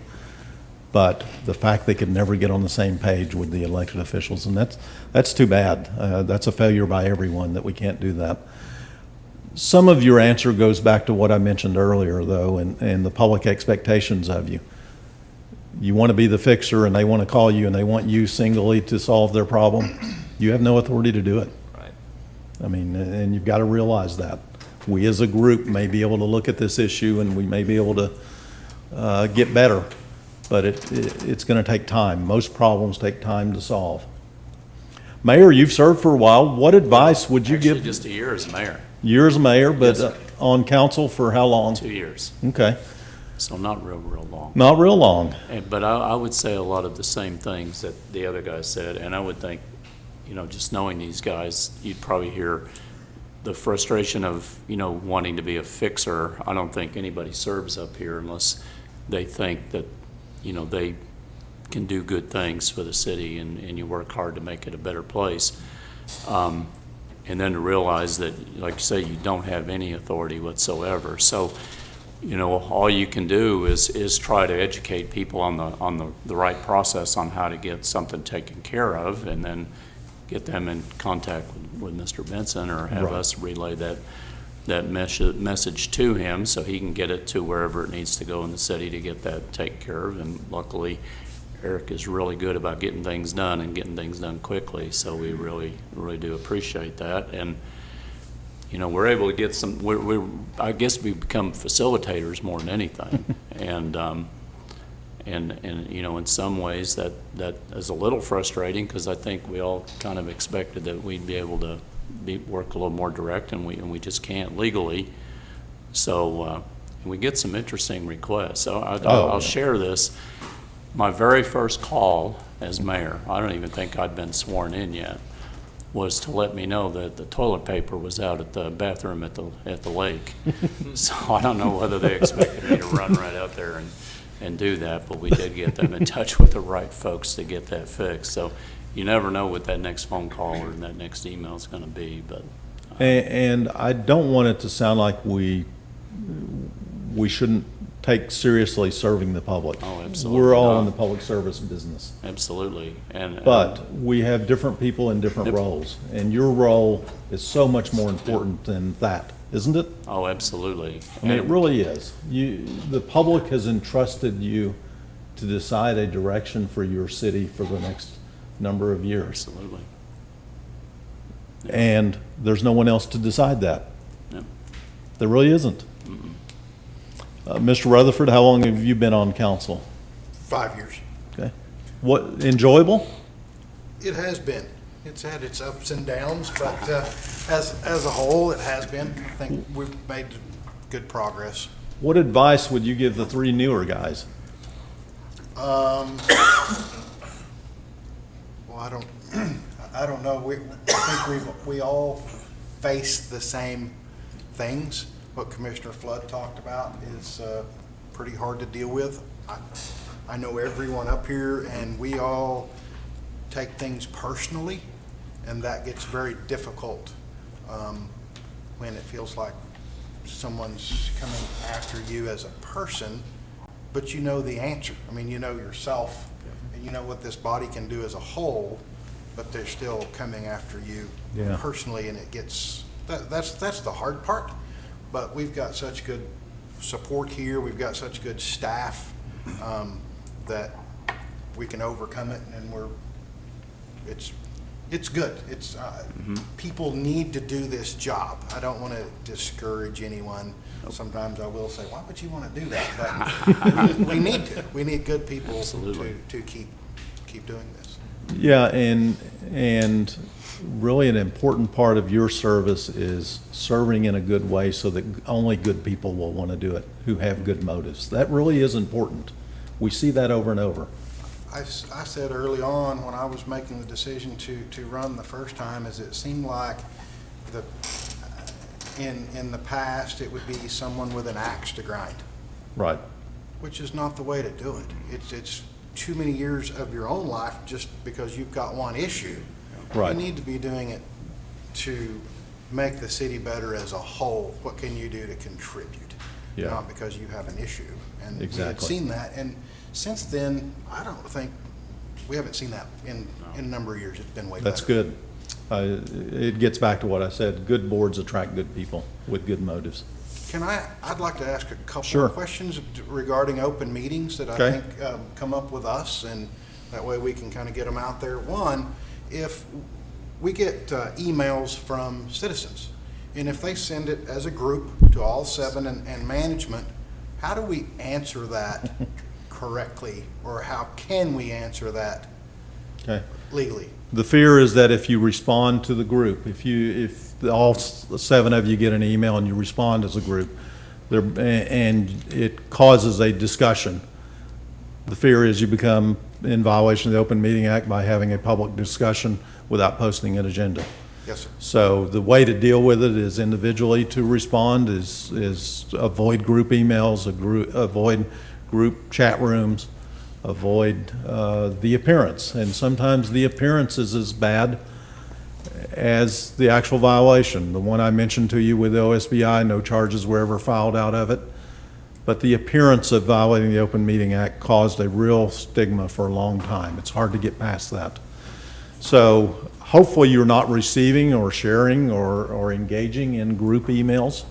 but the fact they could never get on the same page with the elected officials, and that's too bad. That's a failure by everyone that we can't do that. Some of your answer goes back to what I mentioned earlier, though, and the public expectations of you. You want to be the fixer, and they want to call you, and they want you singly to solve their problem. You have no authority to do it. Right. I mean, and you've got to realize that. We as a group may be able to look at this issue, and we may be able to get better, but it's going to take time. Most problems take time to solve. Mayor, you've served for a while. What advice would you Actually, give? just a year as mayor, You're as mayor, but Yes, sir. on council for how long? 2 years, Okay, so not real long. not real long. But I would say a lot of the same things that the other guys said, and I would think, just knowing these guys, you'd probably hear the frustration of, wanting to be a fixer. I don't think anybody serves up here unless they think that, they can do good things for the city and you work hard to make it a better place. And then to realize that, like you say, you don't have any authority whatsoever. So, all you can do is try to educate people on the right process on how to get something taken care of, and then get them in contact with Mr. Benson, or have Right. us relay that message to him so he can get it to wherever it needs to go in the city to get that taken care of. And luckily, Eric is really good about getting things done and getting things done quickly, so we really do appreciate that. And we're able to get some. I guess we become facilitators more than anything, and in some ways that is a little frustrating, because I think we all kind of expected that we'd be able to work a little more direct, and we just can't legally. So we get some interesting requests. So I'll share this. My very first call as mayor, I don't even think I'd been sworn in yet, was to let me know that the toilet paper was out at the bathroom at the lake. So I don't know whether they expected me to run right out there and do that, but we did get them in touch with the right folks to get that fixed. So you never know what that next phone call or that next email is going to be, but. And I don't want it to sound like we shouldn't take seriously serving the public. Oh, absolutely We're all not. in the public service business. Absolutely. And But we have different people in different Yep. roles, and your role is so much more important than that, isn't it? oh, absolutely. I mean, it really is. The public has entrusted you to decide a direction for your city for the next number of years, Absolutely. and there's no one else to decide that. Yep. There really isn't. Mr. Rutherford, how long have you been on council? 5 years. Okay. What, enjoyable? It has been. It's had its ups and downs, but as a whole, it has been. I think we've made good progress. What advice would you give the three newer guys? Well, I don't know. I think we all face the same things. What Commissioner Flood talked about is pretty hard to deal with. I know everyone up here, and we all take things personally, and that gets very difficult when it feels like someone's coming after you as a person, but you know the answer. I mean, you know yourself, and you know what this body can do as a whole, but they're still coming after you Yeah. personally, and it gets, that's the hard part. But we've got such good support here, we've got such good staff, that we can overcome it, and it's good. It's, people need to do this job. I don't want to discourage anyone. Sometimes I will say, why would you want to do that? But we need to. We need good people Absolutely. to keep doing this. Yeah, and really an important part of your service is serving in a good way so that only good people will want to do it, who have good motives. That really is important. We see that over and over. I said early on when I was making the decision to run the first time, is it seemed like in the past it would be someone with an axe to grind, Right. which is not the way to do it. It's too many years of your own life just because you've got one issue. Right. You need to be doing it to make the city better as a whole, what can you do to contribute? Yeah. Not because you have an issue. And we had Exactly. seen that, and since then, I don't think, we haven't seen that in a number of years. It's been way better. That's good. It gets back to what I said, good boards attract good people with good motives. I'd like to ask a couple Sure. of questions regarding open meetings that I Okay. think come up with us, and that way we can kind of get them out there. One, if we get emails from citizens, and if they send it as a group to all seven and management, how do we answer that correctly, or how can we answer that Okay. legally? The fear is that if you respond to the group, if all seven of you get an email and you respond as a group, and it causes a discussion, the fear is you become in violation of the Open Meeting Act by having a public discussion without posting an agenda. Yes, sir. So the way to deal with it is individually to respond, is avoid group emails, avoid group chat rooms, avoid the appearance. And sometimes the appearance is as bad as the actual violation. The one I mentioned to you with the OSBI, no charges were ever filed out of it. But the appearance of violating the Open Meeting Act caused a real stigma for a long time. It's hard to get past that. So hopefully you're not receiving or sharing or engaging in group emails.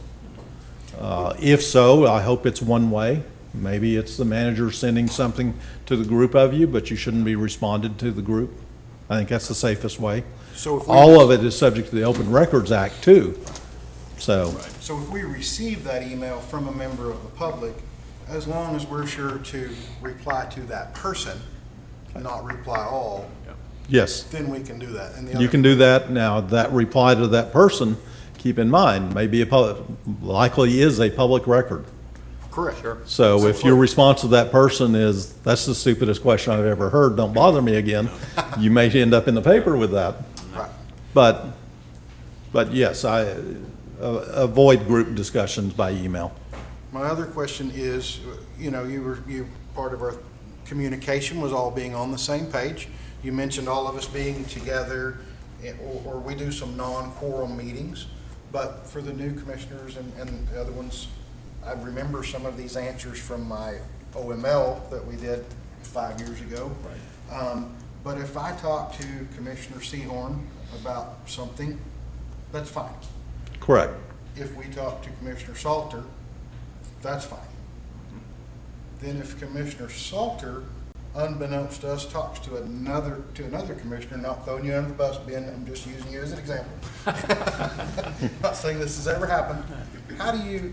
If so, I hope it's one way. Maybe it's the manager sending something to the group of you, but you shouldn't be responded to the group. I think that's the safest way. So if we- All of it is subject to the Open Records Act too. So, So if we receive that email from a member of the public, as long as we're sure to reply to that person, not reply all, yes, then we can do that. And the you other- can do that. Now, that reply to that person, keep in mind, likely is a public record. Correct. Sure. So if your response to that person is, that's the stupidest question I've ever heard, don't bother me again, you may end up in the paper with that. Right. But yes, I avoid group discussions by email. My other question is, part of our communication was all being on the same page. You mentioned all of us being together, or we do some non-quorum meetings. But for the new commissioners and the other ones, I remember some of these answers from my OML that we did 5 years ago. Right. But if I talk to Commissioner Seahorn about something, that's fine. Correct. If we talk to Commissioner Salter, that's fine. Then if Commissioner Salter, unbeknownst to us, talks to another commissioner, not throwing you under the bus, Ben, I'm just using you as an example. Not saying this has ever happened. How do you?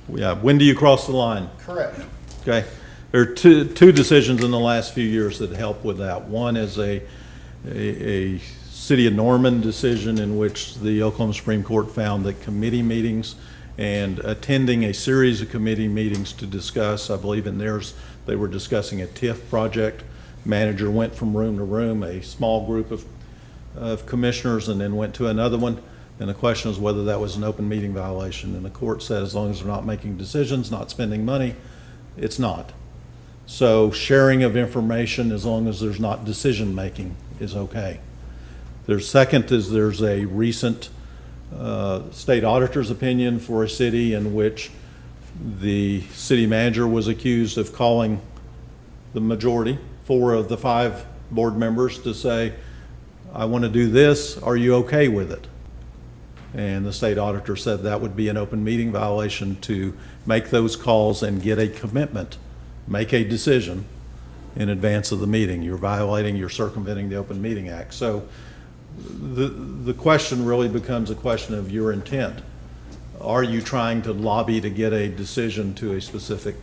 Yeah, when do you cross the line? Correct. Okay, there are two decisions in the last few years that help with that. One is a City of Norman decision in which the Oklahoma Supreme Court found that committee meetings and attending a series of committee meetings to discuss, I believe in theirs, they were discussing a TIF project. Manager went from room to room, a small group of commissioners, and then went to another one. And the question is whether that was an open meeting violation. And the court said as long as they're not making decisions, not spending money, it's not. So sharing of information, as long as there's not decision making, is okay. There's a recent state auditor's opinion for a city in which the city manager was accused of calling the majority, 4 of the 5 board members, to say, I want to do this, are you okay with it? And the state auditor said that would be an open meeting violation to make those calls and get a commitment, make a decision in advance of the meeting. You're circumventing the Open Meeting Act. So the question really becomes a question of your intent. Are you trying to lobby to get a decision to a specific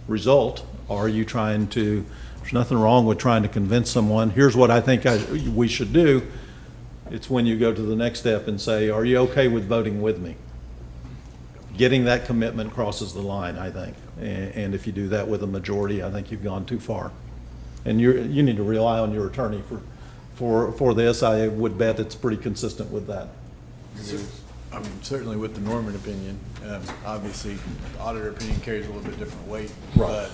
result? Are you trying to, there's nothing wrong with trying to convince someone, here's what I think we should do. It's when you go to the next step and say, are you okay with voting with me? Getting that commitment crosses the line, I think. And if you do that with a majority, I think you've gone too far. And you need to rely on your attorney for this. I would bet it's pretty consistent with that. I mean, certainly with the Norman opinion, obviously the auditor opinion carries a little bit different weight. Right.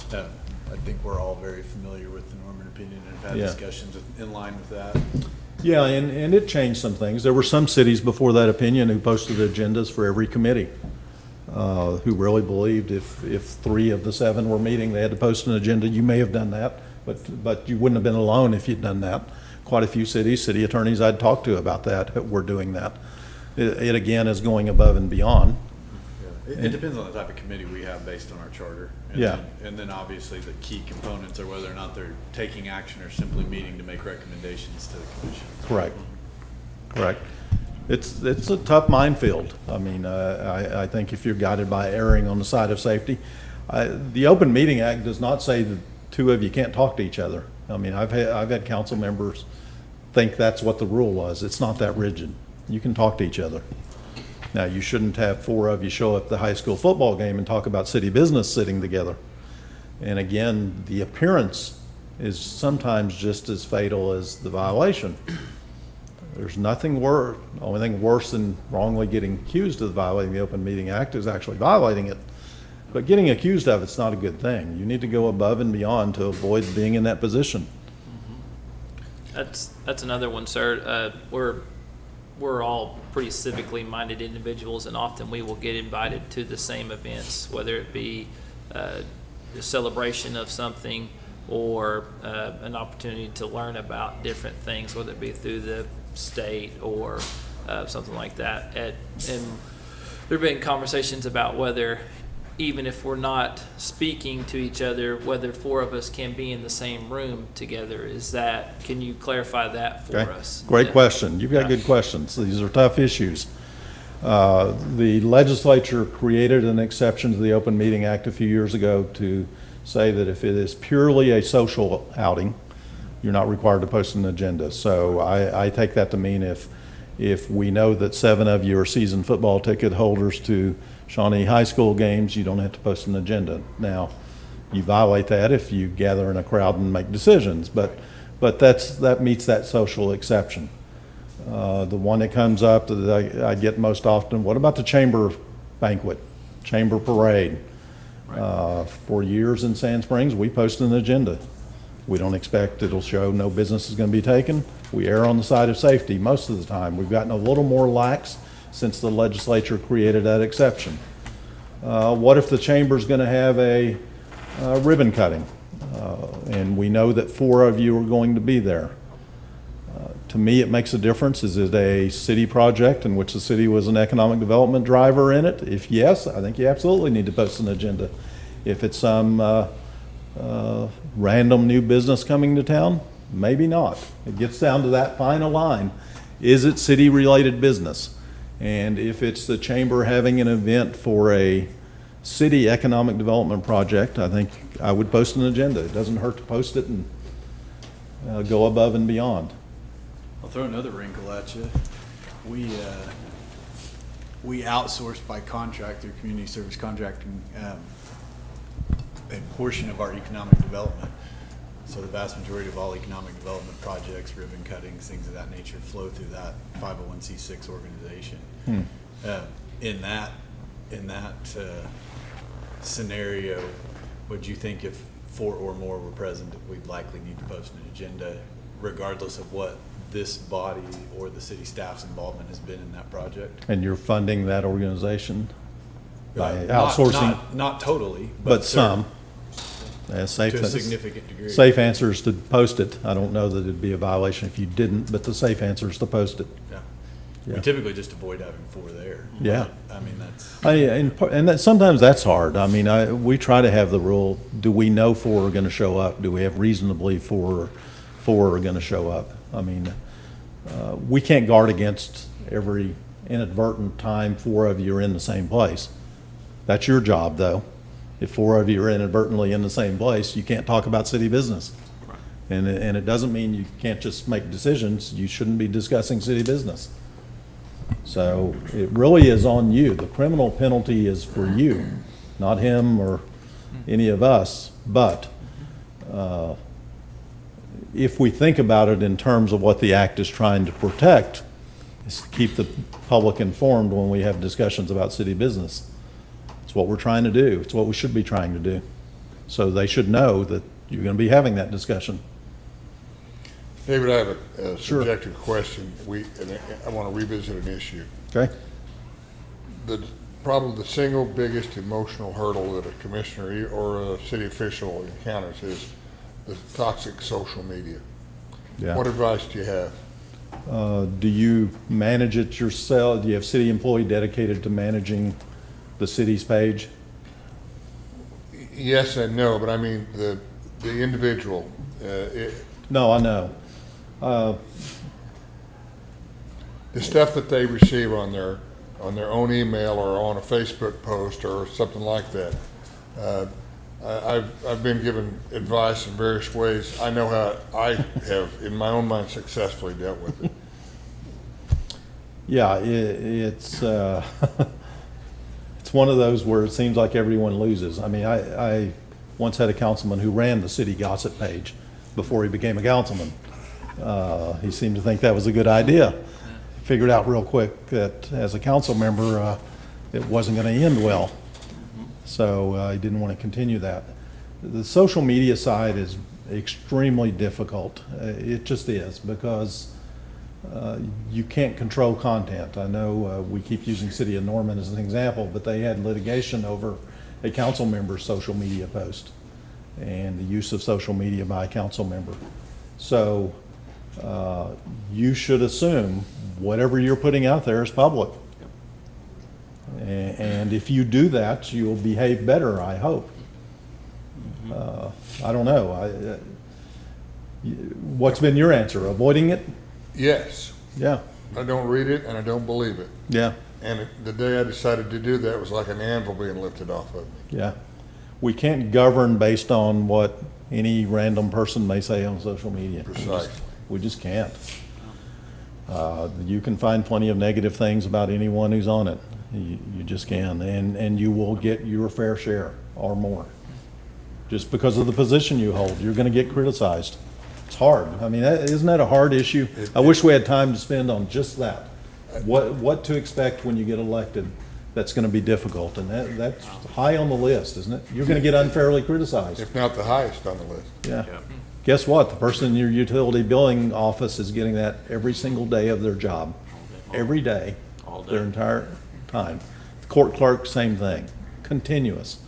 But I think we're all very familiar with the Norman opinion and have had Yeah. discussions in line with that. Yeah, and it changed some things. There were some cities before that opinion who posted agendas for every committee, who really believed if 3 of the 7 were meeting, they had to post an agenda. You may have done that, but you wouldn't have been alone if you'd done that. Quite a few cities, city attorneys I'd talked to about that were doing that. It again is going above and beyond. It depends on the type of committee we have based on our charter. And Yeah. And then obviously the key components are whether or not they're taking action or simply meeting to make recommendations to the commission. Correct. It's a tough minefield. I mean, I think if you're guided by erring on the side of safety, the Open Meeting Act does not say that 2 of you can't talk to each other. I mean, I've had council members think that's what the rule was. It's not that rigid. You can talk to each other. Now, you shouldn't have 4 of you show up at the high school football game and talk about city business sitting together. And again, the appearance is sometimes just as fatal as the violation. There's nothing worse, the only thing worse than wrongly getting accused of violating the Open Meeting Act is actually violating it. But getting accused of it's not a good thing. You need to go above and beyond to avoid being in that position. That's another one, sir. We're all pretty civically minded individuals, and often we will get invited to the same events, whether it be a celebration of something or an opportunity to learn about different things, whether it be through the state or something like that. And there have been conversations about whether, even if we're not speaking to each other, whether 4 of us can be in the same room together. Can you clarify that for Okay. us? Great question. You've got good questions. These are tough issues. The legislature created an exception to the Open Meeting Act a few years ago to say that if it is purely a social outing, you're not required to post an agenda. So I take that to mean if we know that 7 of you are season football ticket holders to Shawnee High School games, you don't have to post an agenda. Now, you violate that if you gather in a crowd and make decisions, but that meets that social exception. The one that comes up that I get most often, what about the chamber banquet, chamber parade? For years in Sand Springs, we post an agenda. We don't expect it'll show no business is going to be taken. We err on the side of safety most of the time. We've gotten a little more lax since the legislature created that exception. What if the chamber's going to have a ribbon cutting? And we know that 4 of you are going to be there. To me, it makes a difference. Is it a city project in which the city was an economic development driver in it? If yes, I think you absolutely need to post an agenda. If it's some random new business coming to town, maybe not. It gets down to that final line. Is it city-related business? And if it's the chamber having an event for a city economic development project, I think I would post an agenda. It doesn't hurt to post it and go above and beyond. I'll throw another wrinkle at you. We outsource by contract through community service contracting a portion of our economic development. So the vast majority of all economic development projects, ribbon cuttings, things of that nature flow through that 501c6 organization. In that scenario, would you think if 4 or more were present, that we'd likely need to post an agenda regardless of what this body or the city staff's involvement has been in that project? And you're funding that organization by Not- outsourcing? Not totally, But some. to a significant degree. Safe answer is to post it. I don't know that it'd be a violation if you didn't, but the safe answer is to post it. Yeah. Yeah. We typically just avoid having 4 there. Yeah. But, I mean, that's, And that, sometimes that's hard. I mean, we try to have the rule, do we know 4 are going to show up? Do we have reasonably 4 are going to show up? I mean, we can't guard against every inadvertent time 4 of you are in the same place. That's your job, though. If 4 of you are inadvertently in the same place, you can't talk about city business. And it doesn't mean you can't just make decisions. You shouldn't be discussing city business. So it really is on you. The criminal penalty is for you, not him or any of us. But if we think about it in terms of what the act is trying to protect, is to keep the public informed when we have discussions about city business. It's what we're trying to do. It's what we should be trying to do. So they should know that you're going to be having that discussion. David, I have a Sure. subjective question. I want to revisit an issue. Okay? Probably the single biggest emotional hurdle that a commissioner or a city official encounters is the toxic social media. Yeah. What advice do you have? Do you manage it yourself? Do you have city employee dedicated to managing the city's page? Yes and no, but I mean the individual. No, I know. The stuff that they receive on their own email or on a Facebook post or something like that. I've been given advice in various ways. I know how I have, in my own mind, successfully dealt with it. Yeah, it's it's one of those where it seems like everyone loses. I mean, I once had a councilman who ran the city gossip page before he became a councilman. He seemed to think that was a good idea. Figured out real quick that as a council member, it wasn't going to end well. So he didn't want to continue that. The social media side is extremely difficult. It just is, because you can't control content. I know we keep using City of Norman as an example, but they had litigation over a council member's social media post and the use of social media by a council member. So you should assume whatever you're putting out there is public. And if you do that, you'll behave better, I hope. I don't know. What's been your answer? Avoiding it? Yes, Yeah. I don't read it and I don't believe it. Yeah. And the day I decided to do that was like an anvil being lifted off of me. Yeah. We can't govern based on what any random person may say on social media. Precisely. We just can't. You can find plenty of negative things about anyone who's on it. You just can, and you will get your fair share or more. Just because of the position you hold, you're going to get criticized. It's hard. I mean, isn't that a hard issue? I wish we had time to spend on just that. What to expect when you get elected that's going to be difficult, and that's high on the list, isn't it? You're going to get unfairly criticized. If not the highest on the list. Yeah. Guess what? The person in your utility billing office is getting that every single day of their job. Every day, All day. their entire time. The court clerk, same thing. Continuous.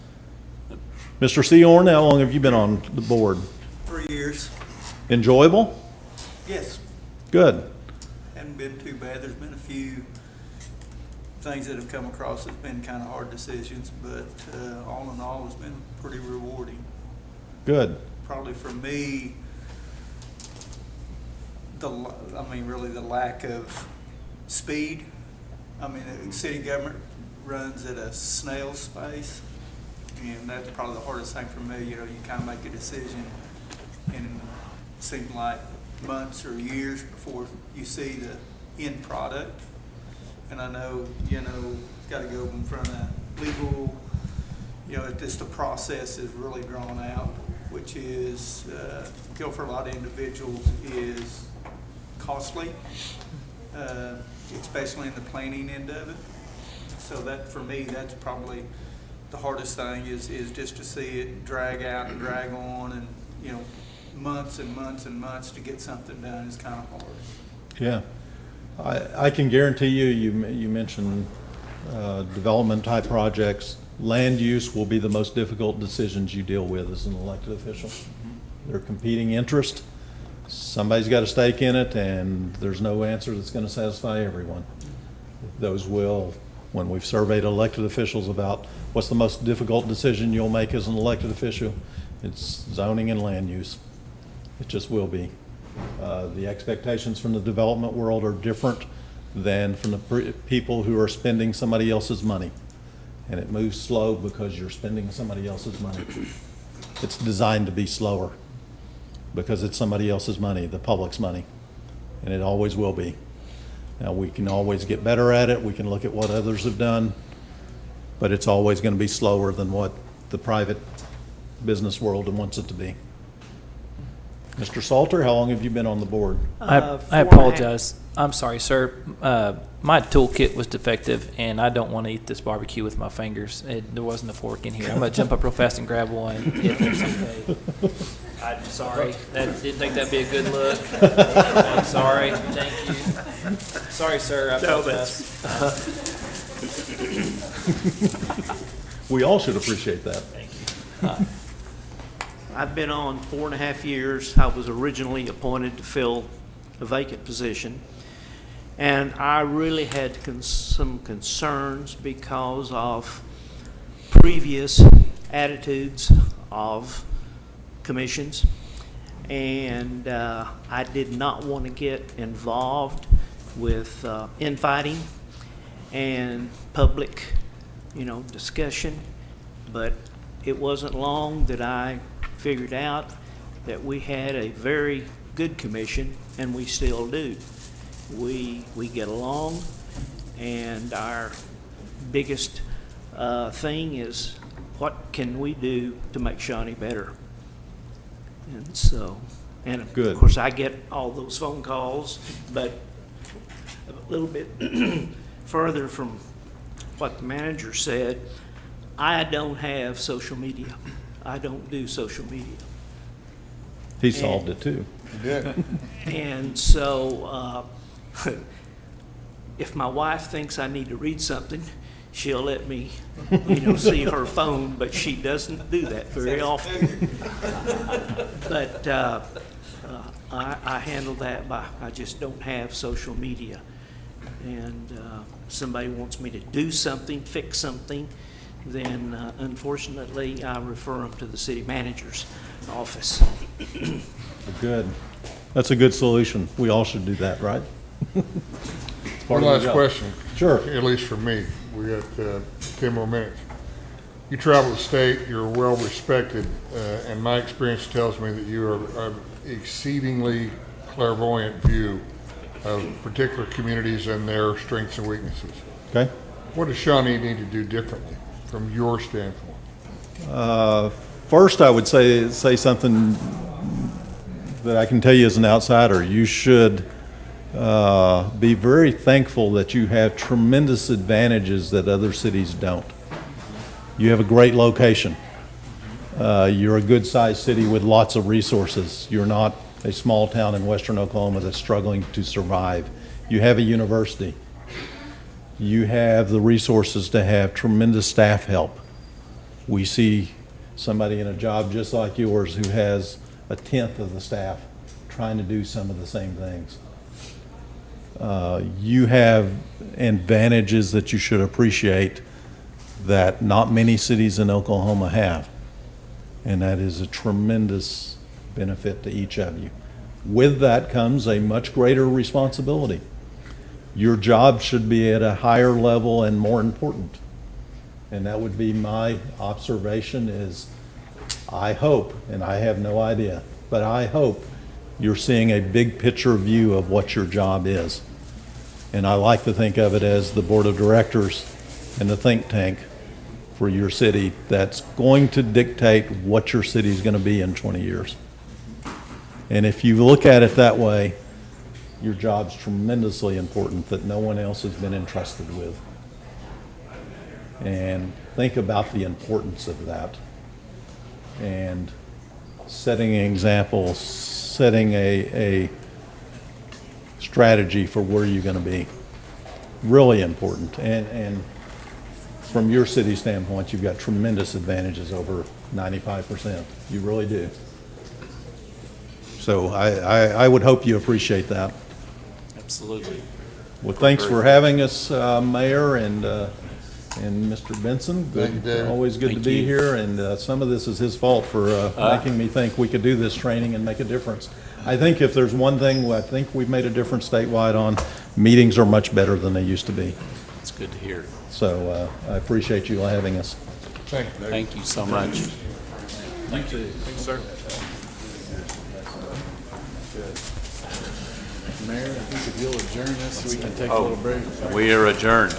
Mr. Seorn, how long have you been on the board? 3 years. Enjoyable? Yes, Good. hadn't been too bad. There's been a few things that have come across that's been kind of hard decisions, but all in all, it's been pretty rewarding. Good. Probably for me, really the lack of speed. I mean, city government runs at a snail's pace, and that's probably the hardest thing for me. You know, you kind of make a decision, and it seems like months or years before you see the end product. And I know, it's got to go in front of legal, just the process is really drawn out, which is, for a lot of individuals is costly, especially in the planning end of it. So that, for me, that's probably the hardest thing is just to see it drag out and drag on, and, months and months and months to get something done is kind of hard. Yeah. I can guarantee you mentioned development type projects. Land use will be the most difficult decisions you deal with as an elected official. They're competing interests. Somebody's got a stake in it, and there's no answer that's going to satisfy everyone. Those will, when we've surveyed elected officials about what's the most difficult decision you'll make as an elected official, it's zoning and land use. It just will be. The expectations from the development world are different than from the people who are spending somebody else's money. And it moves slow because you're spending somebody else's money. It's designed to be slower because it's somebody else's money, the public's money, and it always will be. Now, we can always get better at it. We can look at what others have done, but it's always going to be slower than what the private business world wants it to be. Mr. Salter, how long have you been on the board? I 4.5. apologize. I'm sorry, sir. My toolkit was defective, and I don't want to eat this barbecue with my fingers. There wasn't a fork in here. I'm going to jump up real fast and grab one, if that's okay. I'm sorry. Didn't think that'd be a good look. I'm sorry. Thank you. Sorry, sir. I apologize. We all should appreciate that. Thank you. I've been on 4.5 years. I was originally appointed to fill a vacant position. And I really had some concerns because of previous attitudes of commissions. And I did not want to get involved with infighting and public, discussion. But it wasn't long that I figured out that we had a very good commission, and we still do. We get along, and our biggest thing is what can we do to make Shawnee better? And so, and Good. of course I get all those phone calls, but a little bit further from what the manager said, I don't have social media. I don't do social media. He solved it too. Yeah. And so, if my wife thinks I need to read something, she'll let me, see her phone, but she doesn't do that very often. But I handle that by, I just don't have social media. And somebody wants me to do something, fix something, then unfortunately I refer them to the city manager's office. Good. That's a good solution. We all should do that, right? It's part One of the last job. question. Sure. At least for me. We got 10 more minutes. You travel the state, you're well respected, and my experience tells me that you are an exceedingly clairvoyant view of particular communities and their strengths and weaknesses. Okay. What does Shawnee need to do differently from your standpoint? First, I would say something that I can tell you as an outsider. You should be very thankful that you have tremendous advantages that other cities don't. You have a great location. You're a good-sized city with lots of resources. You're not a small town in western Oklahoma that's struggling to survive. You have a university. You have the resources to have tremendous staff help. We see somebody in a job just like yours who has 1/10 of the staff trying to do some of the same things. You have advantages that you should appreciate that not many cities in Oklahoma have. And that is a tremendous benefit to each of you. With that comes a much greater responsibility. Your job should be at a higher level and more important. And that would be my observation is, I hope, and I have no idea, but I hope you're seeing a big picture view of what your job is. And I like to think of it as the board of directors and the think tank for your city that's going to dictate what your city is going to be in 20 years. And if you look at it that way, your job's tremendously important that no one else has been entrusted with. And think about the importance of that. And setting an example, setting a strategy for where you're going to be. Really important. And from your city standpoint, you've got tremendous advantages over 95%. You really do. So I would hope you appreciate that. Absolutely. Well, thanks for having us, Mayor and Mr. Benson. Thank you, David. Always good to Thank be you. here, and some of this is his fault for making me think we could do this training and make a difference. I think if there's one thing I think we've made a difference statewide on, meetings are much better than they used to be. It's good to hear. So I appreciate you having us. Thank you, Dave. Thank you so much. Thanks, sir. Mayor, if you could, you'll adjourn us so we can take a Oh. little break. We are adjourned.